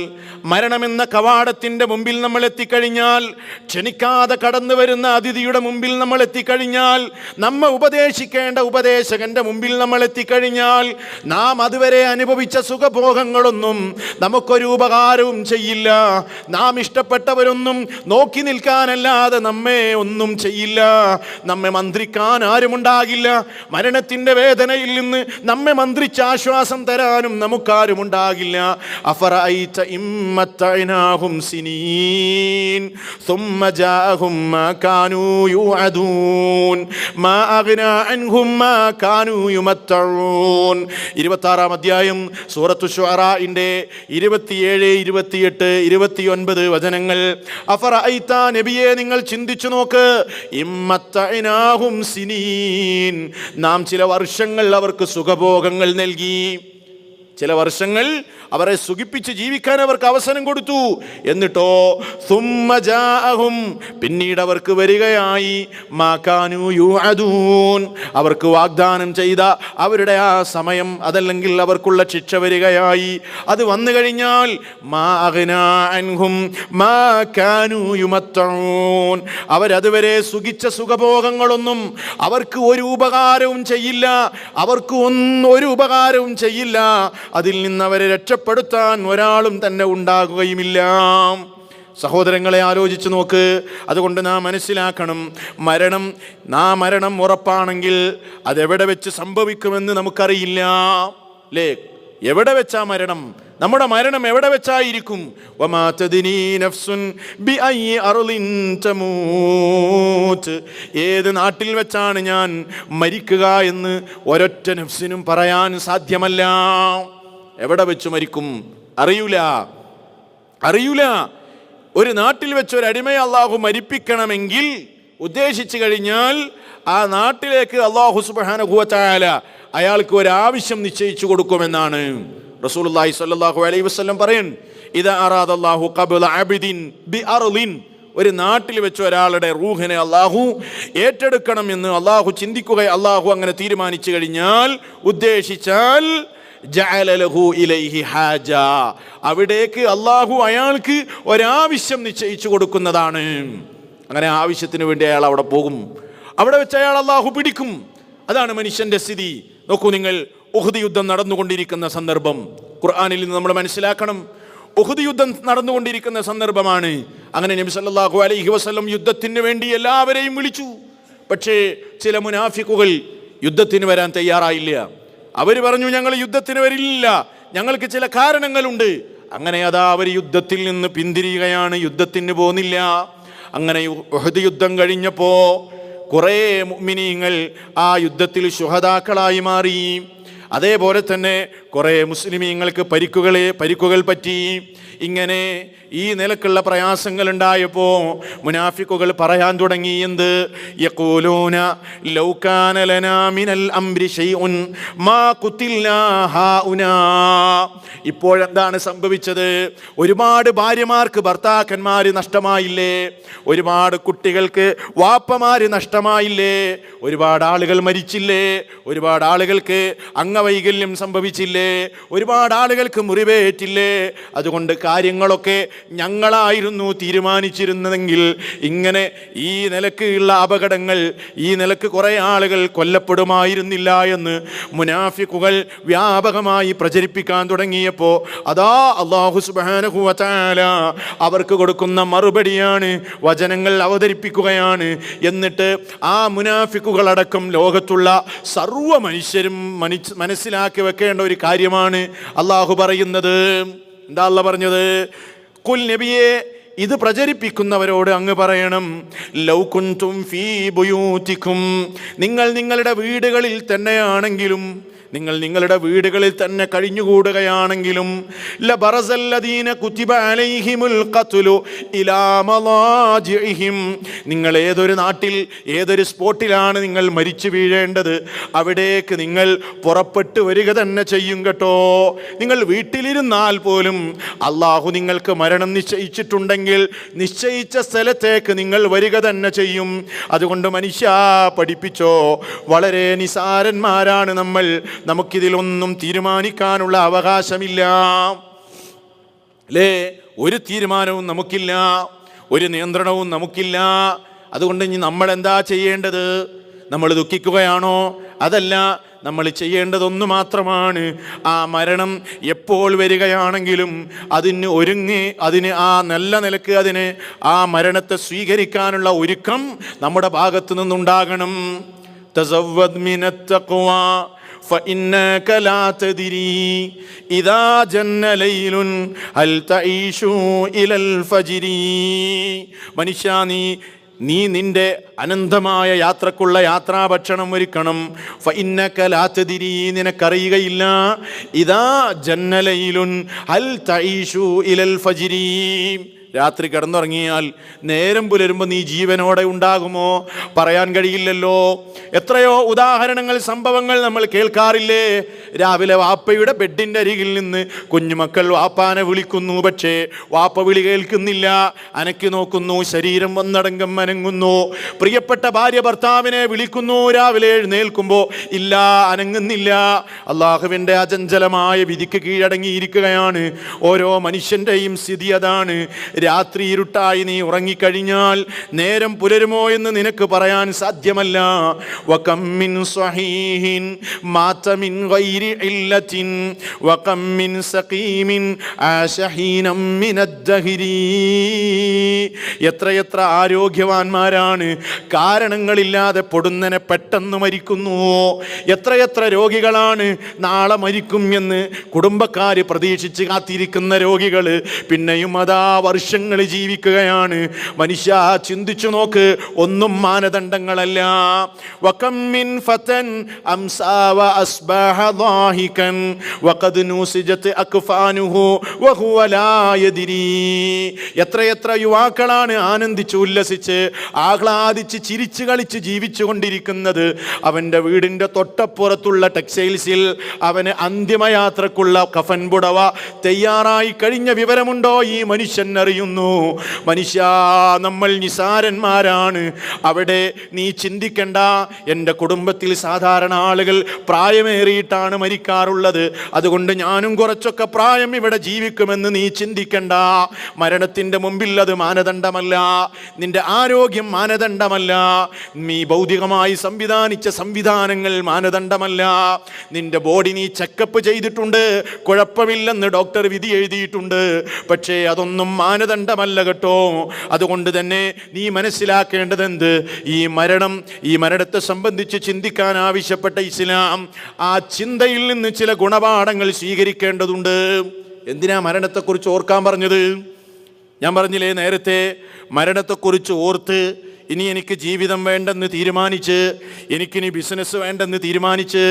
മരണമെന്ന കവാടത്തിൻ്റെ മുമ്പിൽ നമ്മൾ എത്തിക്കഴിഞ്ഞാൽ, ക്ഷണിക്കാതെ കടന്നു വരുന്ന അതിഥിയുടെ മുമ്പിൽ നമ്മൾ എത്തിക്കഴിഞ്ഞാൽ, നമ്മെ ഉപദേശിക്കേണ്ട ഉപദേശകന്റെ മുമ്പിൽ നമ്മൾ എത്തിക്കഴിഞ്ഞാൽ, നാം അതുവരെ അനുഭവിച്ച സുഖഭോഗങ്ങളൊന്നും നമുക്കൊരു ഉപകാരവും ചെയ്യില്ല. നാം ഇഷ്ടപ്പെട്ടവരൊന്നും നോക്കി നിൽക്കാനല്ലാതെ നമ്മെ ഒന്നും ചെയ്യില്ല. നമ്മെ മന്ത്രിക്കാൻ ആരുമുണ്ടാകില്ല. മരണത്തിൻ്റെ വേദനയിൽ നിന്ന് നമ്മെ മന്ത്രിച്ച് ആശ്വാസം തരാനും നമുക്കാരുമുണ്ടാകില്ല. അഫറഅയ്ത ഇമ്മത്തഅനാഹും സിനീൻ സുമ്മ ജാഅഹും മാ കാനൂ യുഅദൂൻ മാ അഗ്നാ അൻഹും മാ കാനൂ യുമത്തഊൻ. 26-ാം അധ്യായം സൂറത്തു ശുഅറാഇന്റെ 27, 28, 29 വചനങ്ങൾ. അഫറഅയ്ത, നബിയെ നിങ്ങൾ ചിന്തിച്ചു നോക്ക്, ഇമ്മത്തഅനാഹും സിനീൻ, നാം ചില വർഷങ്ങൾ അവർക്ക് സുഖഭോഗങ്ങൾ നൽകി, ചില വർഷങ്ങൾ അവരെ സുഖിപ്പിച്ച് ജീവിക്കാൻ അവർക്ക് അവസരം കൊടുത്തു. എന്നിട്ടോ സുമ്മ ജാഅഹും, പിന്നീട് അവർക്ക് വരികയായി മാ കാനൂ യുഅദൂൻ, അവർക്ക് വാഗ്ദാനം ചെയ്ത അവരുടെ ആ സമയം, അതല്ലെങ്കിൽ അവർക്കുള്ള ശിക്ഷ വരികയായി. അത് വന്നു കഴിഞ്ഞാൽ മാ അഗ്നാ അൻഹും മാ കാനൂ യുമത്തഊൻ, അവരതുവരെ സുഖിച്ച സുഖഭോഗങ്ങളൊന്നും അവർക്ക് ഒരു ഉപകാരവും ചെയ്യില്ല, അവർക്ക് ഒരു ഉപകാരവും ചെയ്യില്ല. അതിൽ നിന്ന് അവരെ രക്ഷപ്പെടുത്താൻ ഒരാളും തന്നെ ഉണ്ടാകുകയുമില്ല. സഹോദരങ്ങളെ ആലോചിച്ച് നോക്ക്. അതുകൊണ്ട് നാം മനസ്സിലാക്കണം, മരണം ഉറപ്പാണെങ്കിൽ അതെവിടെ വെച്ച് സംഭവിക്കുമെന്ന് നമുക്കറിയില്ല. അല്ലേ? എവിടെ വെച്ചാ മരണം? നമ്മുടെ മരണം എവിടെ വെച്ചായിരിക്കും? വമാ തദ്രീ നഫ്സുൻ ബിഅയ്യി അർളിൻ തമൂത്. ഏത് നാട്ടിൽ വെച്ചാണ് ഞാൻ മരിക്കുക എന്ന് ഒരൊറ്റ നഫ്സിനും പറയാൻ സാധ്യമല്ല. എവിടെ വെച്ച് മരിക്കും അറിയൂല. ഒരു നാട്ടിൽ വെച്ച് ഒരു അടിമയെ അള്ളാഹു മരിപ്പിക്കണമെങ്കിൽ ഉദ്ദേശിച്ചു കഴിഞ്ഞാൽ ആ നാട്ടിലേക്ക് അള്ളാഹു സുബ്ഹാനഹു വ തആല അയാൾക്ക് ഒരാവശ്യം നിശ്ചയിച്ചു കൊടുക്കുമെന്നാണ് റസൂലുള്ളാഹി സ്വല്ലല്ലാഹു അലൈഹി വസല്ലം പറയുന്നു. ഇദാ അറാദല്ലാഹു ഖബ്ല അബ്ദിൻ ബിഅർളിൻ. ഒരു നാട്ടിൽ വെച്ച് ഒരാളുടെ റൂഹിനെ അള്ളാഹു ഏറ്റെടുക്കണം എന്ന് അള്ളാഹു അള്ളാഹു അങ്ങനെ തീരുമാനിച്ചു കഴിഞ്ഞാൽ, ഉദ്ദേശിച്ചാൽ ജഅല ലഹു ഇലൈഹി ഹാജ. അവിടേക്ക് അള്ളാഹു അയാൾക്ക് ഒരാവശ്യം നിശ്ചയിച്ചു കൊടുക്കുന്നതാണ്. അങ്ങനെ ആവശ്യത്തിന് വേണ്ടി അയാൾ അവിടെ പോകും. അവിടെ വെച്ച് അയാൾ അള്ളാഹു പിടിക്കും. അതാണ് മനുഷ്യന്റെ സ്ഥിതി. നോക്കൂ നിങ്ങൾ, ഉഹദ് യുദ്ധം നടന്നുകൊണ്ടിരിക്കുന്ന സന്ദർഭം ഖുർആനിൽ നിന്ന് നമ്മൾ മനസ്സിലാക്കണം. ഉഹദ് യുദ്ധം നടന്നുകൊണ്ടിരിക്കുന്ന സന്ദർഭമാണ്. അങ്ങനെ നബി സല്ലല്ലാഹു അലൈഹി വസല്ലം യുദ്ധത്തിന് വേണ്ടി എല്ലാവരെയും വിളിച്ചു. പക്ഷേ ചില മുനാഫിക്കുകൾ യുദ്ധത്തിന് വരാൻ തയ്യാറായില്ല. അവർ പറഞ്ഞു, ഞങ്ങൾ യുദ്ധത്തിന് വരില്ല, ഞങ്ങൾക്ക് ചില കാരണങ്ങളുണ്ട്. അങ്ങനെ അതാ അവർ യുദ്ധത്തിൽ നിന്ന് പിന്തിരിയുകയാണ്, യുദ്ധത്തിന് പോകുന്നില്ല. അങ്ങനെ ഉഹദ് യുദ്ധം കഴിഞ്ഞപ്പോൾ കുറേ മുഅ്മിനീങ്ങൾ ആ യുദ്ധത്തിൽ ശുഹദാക്കളായി മാറി. അതേപോലെ തന്നെ കുറേ മുസ്ലിമീങ്ങൾക്ക് പരിക്കുകൾ പറ്റി. ഇങ്ങനെ ഈ നിലക്കുള്ള പ്രയാസങ്ങൾ ഉണ്ടായപ്പോൾ മുനാഫിക്കുകൾ പറയാൻ തുടങ്ങി, എന്ത്? യഖൂലൂന ലൗ കാന ലനാ മിനൽ അംരി ശൈഉൻ മാ ഖുതിൽനാ ഹാഉനാ. ഇപ്പോഴെന്താണ് സംഭവിച്ചത്? ഒരുപാട് ഭാര്യമാർക്ക് ഭർത്താക്കന്മാർ നഷ്ടമായില്ലേ? ഒരുപാട് കുട്ടികൾക്ക് വാപ്പമാര് നഷ്ടമായില്ലേ? ഒരുപാട് ആളുകൾ മരിച്ചില്ലേ? ഒരുപാട് ആളുകൾക്ക് അംഗവൈകല്യം സംഭവിച്ചില്ലേ? ഒരുപാട് ആളുകൾക്ക് മുറിവേറ്റില്ലേ? അതുകൊണ്ട് കാര്യങ്ങളൊക്കെ ഞങ്ങളായിരുന്നു തീരുമാനിച്ചിരുന്നതെങ്കിൽ ഇങ്ങനെ ഈ നിലക്കുള്ള അപകടങ്ങൾ, ഈ നിലക്ക് കുറേ ആളുകൾ കൊല്ലപ്പെടുമായിരുന്നില്ല എന്ന് മുനാഫിക്കുകൾ വ്യാപകമായി പ്രചരിപ്പിക്കാൻ തുടങ്ങിയപ്പോൾ അതാ അല്ലാഹു സുബ്ഹാനഹു വ തആല അവർക്ക് കൊടുക്കുന്ന മറുപടിയാണ്, വചനങ്ങൾ അവതരിപ്പിക്കുകയാണ്. എന്നിട്ട് ആ മുനാഫിക്കുകളടക്കം ലോകത്തുള്ള സർവ്വ മനുഷ്യരും മനസ്സിലാക്കി വെക്കേണ്ട ഒരു കാര്യമാണ് അള്ളാഹു പറയുന്നത്. എന്താ അല്ലാഹു പറഞ്ഞത്? ഖുൽ നബിയെ, ഇത് പ്രചരിപ്പിക്കുന്നവരോട് അങ്ങ് പറയണം, ലൗ കുൻതും ഫീ ബുയൂതികും, നിങ്ങൾ നിങ്ങളുടെ വീടുകളിൽ തന്നെയാണെങ്കിലും, നിങ്ങൾ നിങ്ങളുടെ വീടുകളിൽ തന്നെ കഴിഞ്ഞുകൂടുകയാണെങ്കിലും, ലബറസല്ലദീന കുതിബ അലൈഹിമുൽ ഖത്ലു ഇലാ മളാജിഇഹിം, നിങ്ങൾ ഏതൊരു നാട്ടിൽ ഏതൊരു സ്പോട്ടിലാണ് നിങ്ങൾ മരിച്ചു വീഴേണ്ടത് അവിടേക്ക് നിങ്ങൾ പുറപ്പെട്ടു വരിക തന്നെ ചെയ്യും കേട്ടോ. നിങ്ങൾ വീട്ടിലിരുന്നാൽ പോലും അള്ളാഹു നിങ്ങൾക്ക് മരണം നിശ്ചയിച്ചിട്ടുണ്ടെങ്കിൽ നിശ്ചയിച്ച സ്ഥലത്തേക്ക് നിങ്ങൾ വരിക തന്നെ ചെയ്യും. അതുകൊണ്ട് മനുഷ്യ പഠിപ്പിച്ചോ, വളരെ നിസാരന്മാരാണ് നമ്മൾ, നമുക്കിതിലൊന്നും തീരുമാനിക്കാനുള്ള അവകാശമില്ല. അല്ലേ? ഒരു തീരുമാനവും നമുക്കില്ല, ഒരു നിയന്ത്രണവും നമുക്കില്ല. അതുകൊണ്ട് ഇനി നമ്മൾ എന്താ ചെയ്യേണ്ടത്? നമ്മൾ ദുഃഖിക്കുകയാണോ? അതല്ല, നമ്മൾ ചെയ്യേണ്ടതൊന്നു മാത്രമാണ്, ആ മരണം എപ്പോൾ വരികയാണെങ്കിലും അതിന് ഒരുങ്ങി, അതിന് ആ നല്ല നിലക്ക് അതിന് ആ മരണത്തെ സ്വീകരിക്കാനുള്ള ഒരുക്കം നമ്മുടെ ഭാഗത്തു നിന്നുണ്ടാകണം. തസവ്വദ് മിനത്ത് തഖ്വാ فإنك لا تدري إذا جن ليل هل تعيش إلى الفجر. മനുഷ്യ, നീ നിന്റെ അനന്തമായ യാത്രക്കുള്ള യാത്രാഭക്ഷണം ഒരുക്കണം. ഫഇന്നക ലാ തദ്രി, നിനക്കറിയുകയില്ല, ഇദാ ജന്ന ലൈലുൻ ഹൽ തഈഷു ഇലൽ ഫജ്രി, രാത്രി കിടന്നുറങ്ങിയാൽ നേരം പുലരുമ്പോൾ നീ ജീവനോടെ ഉണ്ടാകുമോ? പറയാൻ കഴിയില്ലല്ലോ. എത്രയോ ഉദാഹരണങ്ങൾ, സംഭവങ്ങൾ നമ്മൾ കേൾക്കാറില്ലേ? രാവിലെ വാപ്പയുടെ ബെഡിൻ്റെ അരികിൽ നിന്ന് കുഞ്ഞുമക്കൾ വാപ്പാനെ വിളിക്കുന്നു, പക്ഷേ വാപ്പ വിളി കേൾക്കുന്നില്ല, അനക്കി നോക്കുന്നു, ശരീരം ഒന്നടങ്കം അനങ്ങുന്നു. പ്രിയപ്പെട്ട ഭാര്യ ഭർത്താവിനെ വിളിക്കുന്നു, രാവിലെ എഴുന്നേൽക്കുമ്പോൾ ഇല്ല, അനങ്ങുന്നില്ല. അള്ളാഹുവിൻ്റെ അചഞ്ചലമായ വിധിക്ക് കീഴടങ്ങിയിരിക്കുകയാണ്. ഓരോ മനുഷ്യൻ്റെയും സ്ഥിതി അതാണ്. രാത്രി ഇരുട്ടായി നീ ഉറങ്ങിക്കഴിഞ്ഞാൽ നേരം പുലരുമോ എന്ന് നിനക്ക് പറയാൻ സാധ്യമല്ല. വകം മിൻ സ്വഹീഹിൻ മാത മിൻ ഗൈരി ഇല്ലത്തിൻ വകം മിൻ സഖീമിൻ ആശ ഹീനം മിനദ്ദഹരി. എത്രയെത്ര ആരോഗ്യവാന്മാരാണ് കാരണങ്ങളില്ലാതെ പൊടുന്നനെ പെട്ടെന്ന് മരിക്കുന്നു. എത്രയെത്ര രോഗികളാണ് നാളെ മരിക്കും എന്ന് കുടുംബക്കാര് പ്രതീക്ഷിച്ച് കാത്തിരിക്കുന്ന രോഗികൾ പിന്നെയും അതാ വർഷങ്ങൾ ജീവിക്കുകയാണ്. മനുഷ്യ ചിന്തിച്ചു നോക്ക്, ഒന്നും മാനദണ്ഡങ്ങളല്ല. വകം മിൻ ഫതൻ അംസാ വഅസ്ബഹ ളാഹികൻ വഖദ് നൂസിജത് അക്ഫാനുഹു വഹുവ ലാ യദ്രി. എത്രയെത്ര യുവാക്കളാണ് ആനന്ദിച്ച് ഉല്ലസിച്ച് ആഹ്ലാദിച്ച് ചിരിച്ചു കളിച്ച് ജീവിച്ചു കൊണ്ടിരിക്കുന്നത്. അവൻ്റെ വീടിൻ്റെ തൊട്ടപ്പുറത്തുള്ള ടെക്സ്റ്റൈൽസിൽ അവന് അന്തിമയാത്രക്കുള്ള കഫൻ പുടവ തയ്യാറായി കഴിഞ്ഞ വിവരമുണ്ടോ ഈ മനുഷ്യൻ അറിയുന്നു? മനുഷ്യ, നമ്മൾ നിസാരന്മാരാണ്. അവിടെ നീ ചിന്തിക്കണ്ട. എൻ്റെ കുടുംബത്തിൽ സാധാരണ ആളുകൾ പ്രായമേറിയിട്ടാണ് മരിക്കാറുള്ളത്, അതുകൊണ്ട് ഞാനും കുറച്ചൊക്കെ പ്രായം ഇവിടെ ജീവിക്കുമെന്ന് നീ ചിന്തിക്കണ്ട. മരണത്തിൻ്റെ മുമ്പിൽ അത് മാനദണ്ഡമല്ല. നിന്റെ ആരോഗ്യം മാനദണ്ഡമല്ല. നീ ഭൗതികമായി സംവിധാനിച്ച സംവിധാനങ്ങൾ മാനദണ്ഡമല്ല. നിന്റെ ബോഡി നീ ചെക്കപ്പ് ചെയ്തിട്ടുണ്ട്, കുഴപ്പമില്ലെന്ന് ഡോക്ടർ വിധി എഴുതിയിട്ടുണ്ട്. പക്ഷേ അതൊന്നും മാനദണ്ഡമല്ല കേട്ടോ. അതുകൊണ്ട് തന്നെ നീ മനസ്സിലാക്കേണ്ടതെന്ത്? ഈ മരണത്തെ സംബന്ധിച്ച് ചിന്തിക്കാൻ ആവശ്യപ്പെട്ട ഇസ്ലാം ആ ചിന്തയിൽ നിന്ന് ചില ഗുണപാഠങ്ങൾ സ്വീകരിക്കേണ്ടതുണ്ട്. എന്തിനാ മരണത്തെക്കുറിച്ച് ഓർക്കാൻ പറഞ്ഞത്? ഞാൻ പറഞ്ഞില്ലേ നേരത്തെ, മരണത്തെക്കുറിച്ച് ഓർത്ത് ഇനി എനിക്ക് ജീവിതം വേണ്ടെന്ന് തീരുമാനിച്ച്, എനിക്കിനി ബിസിനസ് വേണ്ടെന്ന് തീരുമാനിച്ച്,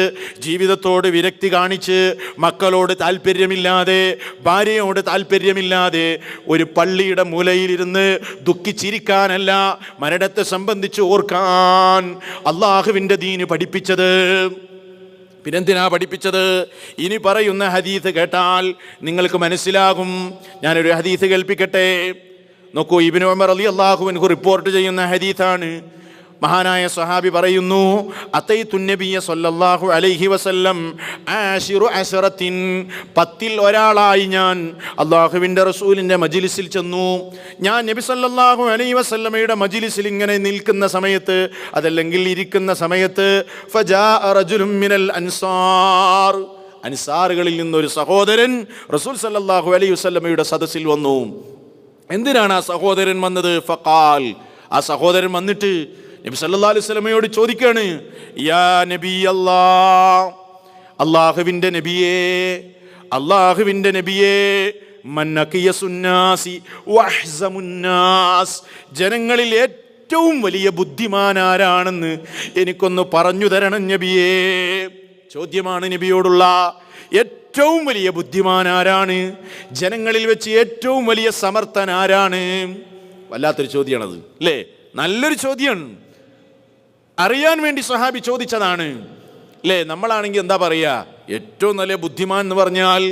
ജീവിതത്തോട് വിരക്തി കാണിച്ച്, മക്കളോട് താല്പര്യമില്ലാതെ, ഭാര്യയോട് താല്പര്യമില്ലാതെ ഒരു പള്ളിയുടെ മൂലയിലിരുന്ന് ദുഃഖിച്ചിരിക്കാനല്ല മരണത്തെ സംബന്ധിച്ച് ഓർക്കാൻ അള്ളാഹുവിൻ്റെ ദീന് പഠിപ്പിച്ചത്. പിന്നെന്തിനാ പഠിപ്പിച്ചത്? ഇനി പറയുന്ന ഹദീസ് കേട്ടാൽ നിങ്ങൾക്ക് മനസ്സിലാകും. ഞാനൊരു ഹദീസ് കേൾപ്പിക്കട്ടെ. നോക്കൂ, ഇബ്നു ഉമർ റളിയല്ലാഹു അൻഹു റിപ്പോർട്ട് ചെയ്യുന്ന ഹദീസാണ്. മഹാനായ സ്വഹാബി പറയുന്നു, അത്തൈതു നബിയ സല്ലല്ലാഹു അലൈഹി വസല്ലം ആശിറു അശറത്തിൻ, 10ൽ ഒരാളായി ഞാൻ അള്ളാഹുവിൻ്റെ റസൂലിൻ്റെ മജ്ലിസിൽ ചെന്നു. ഞാൻ നബി സല്ലല്ലാഹു അലൈഹി വസല്ലമയുടെ മജ്ലിസിൽ ഇങ്ങനെ നിൽക്കുന്ന സമയത്ത്, അതല്ലെങ്കിൽ ഇരിക്കുന്ന സമയത്ത്, ഫജാഅ റജുലുൻ മിനൽ അൻസാർ, അൻസാറുകളിൽ നിന്നൊരു സഹോദരൻ റസൂൽ സല്ലല്ലാഹു അലൈഹി വസല്ലമയുടെ സദസ്സിൽ വന്നു. എന്തിനാണ് ആ സഹോദരൻ വന്നത്? ഫഖാൽ, ആ സഹോദരൻ വന്നിട്ട് നബി സല്ലല്ലാഹു അലൈഹി വസല്ലമയോട് ചോദിക്കാണ്, യാ നബി അല്ലാഹ്, അല്ലാഹുവിൻ്റെ നബിയേ, അല്ലാഹുവിൻ്റെ നബിയേ, മൻ അഖിയസുന്നാസി വഅഹ്സമുന്നാസ്, ജനങ്ങളിൽ ഏറ്റവും വലിയ ബുദ്ധിമാൻ ആരാണെന്ന് എനിക്കൊന്ന് പറഞ്ഞു തരണം നബിയേ. ചോദ്യമാണ് നബിയോടുള്ള. ഏറ്റവും വലിയ ബുദ്ധിമാൻ ആരാണ്? ജനങ്ങളിൽ വെച്ച് ഏറ്റവും വലിയ സമർത്ഥൻ ആരാണ്? വല്ലാത്തൊരു ചോദ്യമാണത്, അല്ലേ? നല്ലൊരു ചോദ്യമാണ്. അറിയാൻ വേണ്ടി സ്വഹാബി ചോദിച്ചതാണ്, അല്ലേ? നമ്മളാണെങ്കിൽ എന്താ പറയുക? ഏറ്റവും നല്ല ബുദ്ധിമാൻ എന്ന് പറഞ്ഞാൽ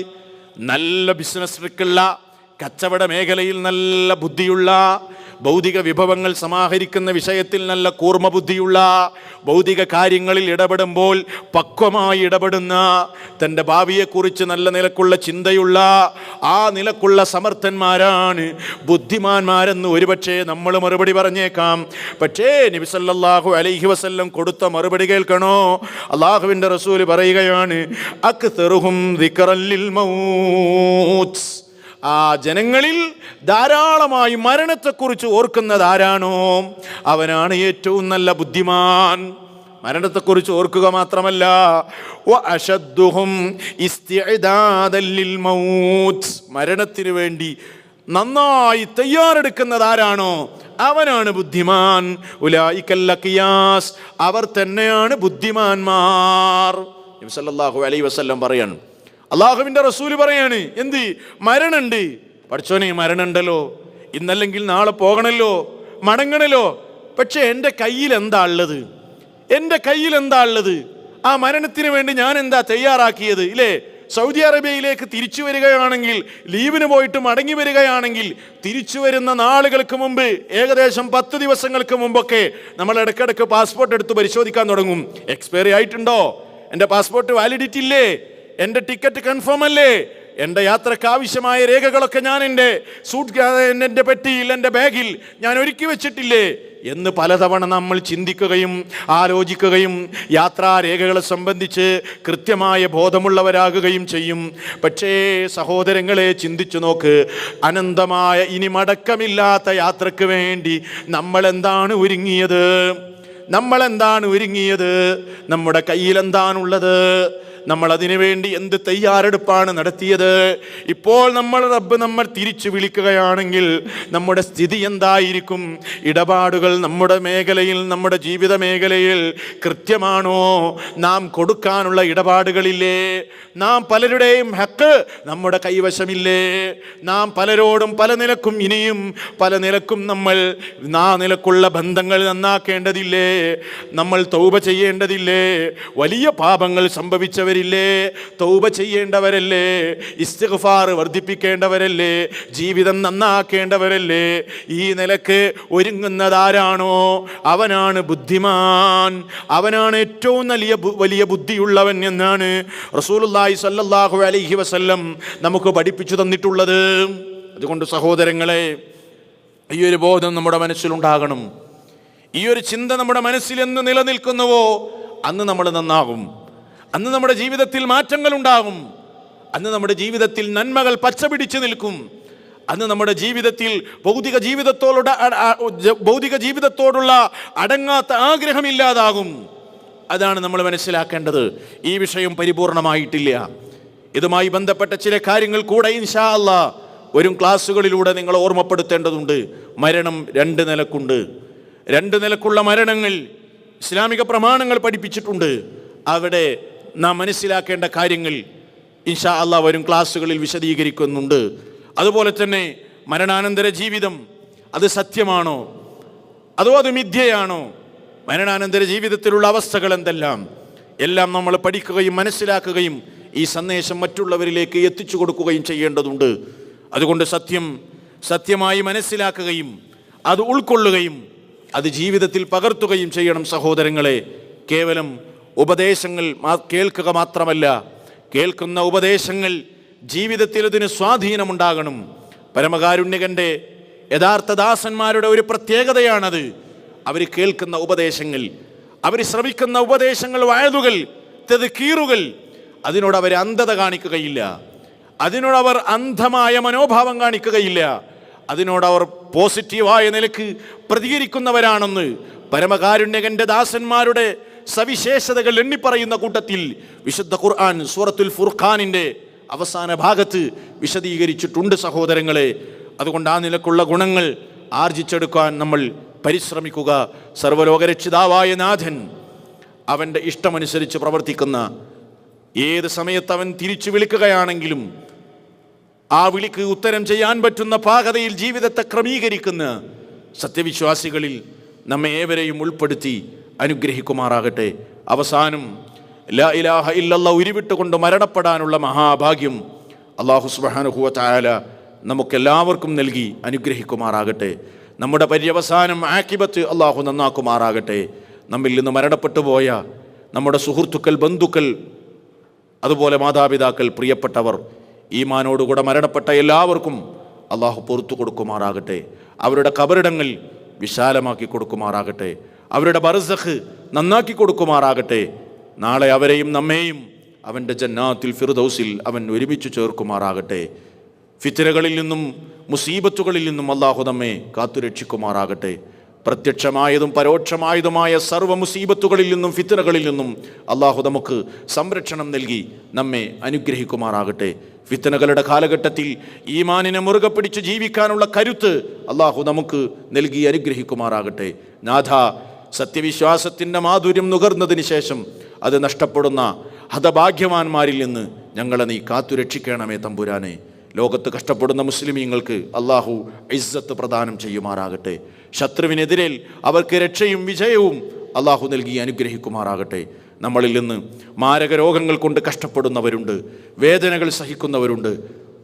നല്ല ബിസിനസ് ട്രിക്കുള്ള, കച്ചവട മേഖലയിൽ നല്ല ബുദ്ധിയുള്ള, ഭൗതിക വിഭവങ്ങൾ സമാഹരിക്കുന്ന വിഷയത്തിൽ നല്ല കൂർമ്മ ബുദ്ധിയുള്ള, ഭൗതിക കാര്യങ്ങളിൽ ഇടപെടുമ്പോൾ പക്വമായി ഇടപെടുന്ന, തൻ്റെ ഭാവിയെക്കുറിച്ച് നല്ല നിലക്കുള്ള ചിന്തയുള്ള, ആ നിലക്കുള്ള സമർത്ഥന്മാരാണ് ബുദ്ധിമാന്മാരെന്ന് ഒരുപക്ഷെ നമ്മൾ മറുപടി പറഞ്ഞേക്കാം. പക്ഷേ നബി സല്ലല്ലാഹു അലൈഹി വസല്ലം കൊടുത്ത മറുപടി കേൾക്കണോ? അല്ലാഹുവിൻ്റെ റസൂൽ പറയുകയാണ്, അക്തറുഹും ദിക്റൻ ലിൽ മൗത്ത്, ആ ജനങ്ങളിൽ ധാരാളമായി മരണത്തെക്കുറിച്ച് ഓർക്കുന്നത് ആരാണോ അവനാണ് ഏറ്റവും നല്ല ബുദ്ധിമാൻ. മരണത്തെക്കുറിച്ച് ഓർക്കുക മാത്രമല്ല, വഅശദ്ദുഹും ഇസ്തിഅദാദൻ ലിൽ മൗത്ത്, മരണത്തിന് വേണ്ടി നന്നായി തയ്യാറെടുക്കുന്നത് ആരാണോ അവനാണ് ബുദ്ധിമാൻ. ഉലൈകൽ അഖിയാസ്, അവർ തന്നെയാണ് ബുദ്ധിമാന്മാർ. നബി സല്ലല്ലാഹു അലൈഹി വസല്ലം പറയാണ്, അള്ളാഹുവിൻ്റെ റസൂല് പറയാണ്, എന്ത്? മരണമുണ്ട്. പഠിച്ചോനെ, മരണമുണ്ടല്ലോ, ഇന്നല്ലെങ്കിൽ നാളെ പോകണല്ലോ, മടങ്ങണല്ലോ. പക്ഷെ എൻ്റെ കയ്യിൽ എന്താ ഉള്ളത്? എൻ്റെ കയ്യിൽ എന്താ ഉള്ളത്? ആ മരണത്തിന് വേണ്ടി ഞാൻ എന്താ തയ്യാറാക്കിയത്? ഇല്ലേ? സൗദി അറേബ്യയിലേക്ക് തിരിച്ചു വരികയാണെങ്കിൽ, ലീവിന് പോയിട്ട് മടങ്ങി വരികയാണെങ്കിൽ, തിരിച്ചു വരുന്ന നാളുകൾക്ക് മുമ്പ്, ഏകദേശം 10 ദിവസങ്ങൾക്ക് മുമ്പൊക്കെ നമ്മൾ ഇടയ്ക്കിടയ്ക്ക് പാസ്പോർട്ട് എടുത്ത് പരിശോധിക്കാൻ തുടങ്ങും. എക്സ്പയറി ആയിട്ടുണ്ടോ? എൻ്റെ പാസ്പോർട്ട് വാലിഡിറ്റി ഇല്ലേ? എൻ്റെ ടിക്കറ്റ് കൺഫേം അല്ലേ? എൻ്റെ യാത്രയ്ക്ക് ആവശ്യമായ രേഖകളൊക്കെ ഞാൻ എൻ്റെ പെട്ടിയിൽ, എൻ്റെ ബാഗിൽ ഞാൻ ഒരുക്കി വെച്ചിട്ടില്ലേ എന്ന് പലതവണ നമ്മൾ ചിന്തിക്കുകയും ആലോചിക്കുകയും യാത്രാരേഖകളെ സംബന്ധിച്ച് കൃത്യമായ ബോധമുള്ളവരാകുകയും ചെയ്യും. പക്ഷേ സഹോദരങ്ങളെ, ചിന്തിച്ചു നോക്ക്, അനന്തമായ ഇനി മടക്കമില്ലാത്ത യാത്രയ്ക്ക് വേണ്ടി നമ്മളെന്താണ് ഒരുങ്ങിയത്? നമ്മുടെ കയ്യിൽ എന്താണുള്ളത്? നമ്മൾ അതിനു വേണ്ടി എന്ത് തയ്യാറെടുപ്പാണ് നടത്തിയത്? ഇപ്പോൾ നമ്മൾ തിരിച്ചു വിളിക്കുകയാണെങ്കിൽ നമ്മുടെ സ്ഥിതി എന്തായിരിക്കും? ഇടപാടുകൾ നമ്മുടെ മേഖലയിൽ, നമ്മുടെ ജീവിത മേഖലയിൽ കൃത്യമാണോ? നാം കൊടുക്കാനുള്ള ഇടപാടുകളില്ലേ? നാം പലരുടെയും ഹക്ക് നമ്മുടെ കൈവശമില്ലേ? നാം പലരോടും പല നിലക്കും, ഇനിയും പല നിലക്കും നമ്മൾ നിലക്കുള്ള ബന്ധങ്ങൾ നന്നാക്കേണ്ടതില്ലേ? നമ്മൾ തൗബ ചെയ്യേണ്ടതില്ലേ? വലിയ പാപങ്ങൾ സംഭവിച്ചവരില്ലേ? തൗബ ചെയ്യേണ്ടവരല്ലേ? ഇസ്തിഗ്ഫാർ വർദ്ധിപ്പിക്കേണ്ടവരല്ലേ? ജീവിതം നന്നാക്കേണ്ടവരല്ലേ? ഈ നിലക്ക് ഒരുങ്ങുന്നതാരാണോ അവനാണ് ബുദ്ധിമാൻ, അവനാണ് ഏറ്റവും വലിയ ബുദ്ധിയുള്ളവൻ എന്നാണ് റസൂലുള്ളാഹി സ്വല്ലല്ലാഹു അലൈഹി വസല്ലം നമുക്ക് പഠിപ്പിച്ചു തന്നിട്ടുള്ളത്. അതുകൊണ്ട് സഹോദരങ്ങളെ, ഈ ഒരു ബോധം നമ്മുടെ മനസ്സിലുണ്ടാകണം. ഈ ഒരു ചിന്ത നമ്മുടെ മനസ്സിൽ എന്ന് നിലനിൽക്കുന്നുവോ അന്ന് നമ്മൾ നന്നാകും. അന്ന് നമ്മുടെ ജീവിതത്തിൽ മാറ്റങ്ങൾ ഉണ്ടാകും. അന്ന് നമ്മുടെ ജീവിതത്തിൽ നന്മകൾ പച്ചപിടിച്ചു നിൽക്കും. അന്ന് നമ്മുടെ ജീവിതത്തിൽ ഭൗതിക ജീവിതത്തോടുള്ള അടങ്ങാത്ത ആഗ്രഹമില്ലാതാകും. അതാണ് നമ്മൾ മനസ്സിലാക്കേണ്ടത്. ഈ വിഷയം പരിപൂർണമായിട്ടില്ല. ഇതുമായി ബന്ധപ്പെട്ട ചില കാര്യങ്ങൾ കൂടെ ഇൻഷാ അല്ലാഹ് വരും ക്ലാസ്സുകളിലൂടെ നിങ്ങൾ ഓർമ്മപ്പെടുത്തേണ്ടതുണ്ട്. മരണം 2 നിലക്കുണ്ട്. 2 നിലക്കുള്ള മരണങ്ങൾ ഇസ്ലാമിക പ്രമാണങ്ങൾ പഠിപ്പിച്ചിട്ടുണ്ട്. അവിടെ നാം മനസ്സിലാക്കേണ്ട കാര്യങ്ങൾ ഇൻഷാ അല്ലാഹ് വരും ക്ലാസ്സുകളിൽ വിശദീകരിക്കുന്നുണ്ട്. അതുപോലെ തന്നെ മരണാനന്തര ജീവിതം അത് സത്യമാണോ അതോ അത് മിഥ്യയാണോ? മരണാനന്തര ജീവിതത്തിലുള്ള അവസ്ഥകൾ എന്തെല്ലാം? എല്ലാം നമ്മൾ പഠിക്കുകയും മനസ്സിലാക്കുകയും ഈ സന്ദേശം മറ്റുള്ളവരിലേക്ക് എത്തിച്ചു കൊടുക്കുകയും ചെയ്യേണ്ടതുണ്ട്. അതുകൊണ്ട് സത്യമായി മനസ്സിലാക്കുകയും അത് ഉൾക്കൊള്ളുകയും അത് ജീവിതത്തിൽ പകർത്തുകയും ചെയ്യണം സഹോദരങ്ങളെ. കേവലം ഉപദേശങ്ങൾ കേൾക്കുക മാത്രമല്ല, കേൾക്കുന്ന ഉപദേശങ്ങൾ ജീവിതത്തിൽ അതിന് സ്വാധീനമുണ്ടാകണം. പരമകാരുണ്യകന്റെ യഥാർത്ഥ ദാസന്മാരുടെ ഒരു പ്രത്യേകതയാണത്. അവർ കേൾക്കുന്ന ഉപദേശങ്ങൾ, അവർ ശ്രമിക്കുന്ന ഉപദേശങ്ങൾ, വഅദുകൾ, തദ്കീറുകൾ, അതിനോട് അവർ അന്ധത കാണിക്കുകയില്ല. അതിനോടവർ അന്ധമായ മനോഭാവം കാണിക്കുകയില്ല. അതിനോടവർ പോസിറ്റീവായ നിലക്ക് പ്രതികരിക്കുന്നവരാണെന്ന് പരമകാരുണ്യകന്റെ ദാസന്മാരുടെ സവിശേഷതകൾ എണ്ണിപ്പറയുന്ന കൂട്ടത്തിൽ വിശുദ്ധ ഖുർആൻ സൂറത്തുൽ ഫുർഖാനിൻ്റെ അവസാന ഭാഗത്ത് വിശദീകരിച്ചിട്ടുണ്ട് സഹോദരങ്ങളെ. അതുകൊണ്ട് ആ നിലക്കുള്ള ഗുണങ്ങൾ ആർജിച്ചെടുക്കാൻ നമ്മൾ പരിശ്രമിക്കുക. സർവ്വലോകരക്ഷിതാവായ നാഥൻ അവൻ്റെ ഇഷ്ടമനുസരിച്ച് പ്രവർത്തിക്കുന്ന, ഏത് സമയത്ത് അവൻ തിരിച്ചു വിളിക്കുകയാണെങ്കിലും ആ വിളിക്ക് ഉത്തരം ചെയ്യാൻ പറ്റുന്ന പാകതയിൽ ജീവിതത്തെ ക്രമീകരിക്കുന്ന സത്യവിശ്വാസികളിൽ നമ്മെ ഏവരെയും ഉൾപ്പെടുത്തി അനുഗ്രഹിക്കുമാറാകട്ടെ. അവസാനം ലാ ഇലാഹ ഇല്ലല്ലാഹ് ഉരുവിട്ടുകൊണ്ട് മരണപ്പെടാനുള്ള മഹാഭാഗ്യം അല്ലാഹു സുബ്ഹാനഹു വ തആല നമുക്കെല്ലാവർക്കും നൽകി അനുഗ്രഹിക്കുമാറാകട്ടെ. നമ്മുടെ പര്യവസാനം ആഖിബത്ത് അല്ലാഹു നന്നാക്കുമാറാകട്ടെ. നമ്മിൽ നിന്ന് മരണപ്പെട്ടു പോയ നമ്മുടെ സുഹൃത്തുക്കൾ, ബന്ധുക്കൾ, അതുപോലെ മാതാപിതാക്കൾ, പ്രിയപ്പെട്ടവർ, ഈമാനോടുകൂടെ മരണപ്പെട്ട എല്ലാവർക്കും അല്ലാഹു പുറത്തു കൊടുക്കുമാറാകട്ടെ. അവരുടെ ഖബറിടങ്ങൾ വിശാലമാക്കി കൊടുക്കുമാറാകട്ടെ. അവരുടെ ബർസഖ് നന്നാക്കി കൊടുക്കുമാറാകട്ടെ. നാളെ അവരെയും നമ്മെയും അവൻ്റെ ജന്നാത്തുൽ ഫിർദൗസിൽ അവൻ ഒരുമിച്ച് ചേർക്കുമാറാകട്ടെ. ഫിത്നകളിൽ നിന്നും മുസീബത്തുകളിൽ നിന്നും അല്ലാഹു നമ്മെ കാത്തുരക്ഷിക്കുമാറാകട്ടെ. പ്രത്യക്ഷമായതും പരോക്ഷമായതുമായ സർവ്വ മുസീബത്തുകളിൽ നിന്നും ഫിത്നകളിൽ നിന്നും അല്ലാഹു നമുക്ക് സംരക്ഷണം നൽകി നമ്മെ അനുഗ്രഹിക്കുമാറാകട്ടെ. ഫിത്നകളുടെ കാലഘട്ടത്തിൽ ഈമാനിനെ മുറുകെ പിടിച്ച് ജീവിക്കാനുള്ള കരുത്ത് അല്ലാഹു നമുക്ക് നൽകി അനുഗ്രഹിക്കുമാറാകട്ടെ. നാഥ, സത്യവിശ്വാസത്തിൻ്റെ മാധുര്യം നുകർന്നതിന് ശേഷം അത് നഷ്ടപ്പെടുന്ന ഹതഭാഗ്യവാന്മാരിൽ നിന്ന് ഞങ്ങളെ നീ കാത്തുരക്ഷിക്കണമേ തമ്പുരാനെ. ലോകത്ത് കഷ്ടപ്പെടുന്ന മുസ്ലിമീങ്ങൾക്ക് അല്ലാഹു ഇസ്സത്ത് പ്രദാനം ചെയ്യുമാറാകട്ടെ. ശത്രുവിനെതിരെ അവർക്ക് രക്ഷയും വിജയവും അല്ലാഹു നൽകി അനുഗ്രഹിക്കുമാറാകട്ടെ. നമ്മളിൽ നിന്ന് മാരക രോഗങ്ങൾ കൊണ്ട് കഷ്ടപ്പെടുന്നവരുണ്ട്, വേദനകൾ സഹിക്കുന്നവരുണ്ട്.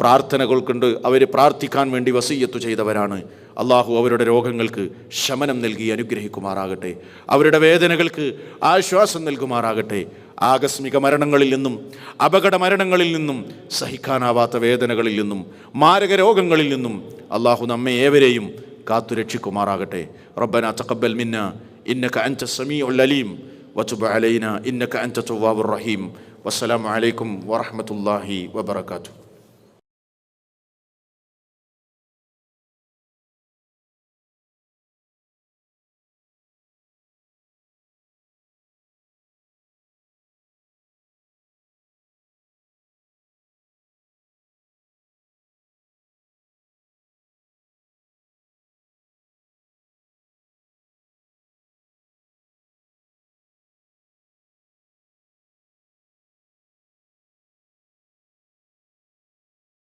പ്രാർത്ഥനകൾ കൊണ്ട് അവർ പ്രാർത്ഥിക്കാൻ വേണ്ടി വസിയ്യത്ത് ചെയ്തവരാണ്. അല്ലാഹു അവരുടെ രോഗങ്ങൾക്ക് ശമനം നൽകി അനുഗ്രഹിക്കുമാറാകട്ടെ. അവരുടെ വേദനകൾക്ക് ആശ്വാസം നൽകുമാറാകട്ടെ. ആകസ്മിക മരണങ്ങളിൽ നിന്നും, അപകട മരണങ്ങളിൽ നിന്നും, സഹിക്കാനാവാത്ത വേദനകളിൽ നിന്നും, മാരക രോഗങ്ങളിൽ നിന്നും അള്ളാഹു നമ്മെ ഏവരെയും കാത്തുരക്ഷിക്കുമാറാകട്ടെ. റബ്ബനാ തഖബ്ബൽ മിന്നാ ഇന്നക അൻത സമീഉൽ അലീം വതുബ് അലൈനാ ഇന്നക അൻത തവ്വാബുർ റഹീം. വസ്സലാമു അലൈക്കും വറഹ്മത്തുള്ളാഹി വബറകാതുഹു.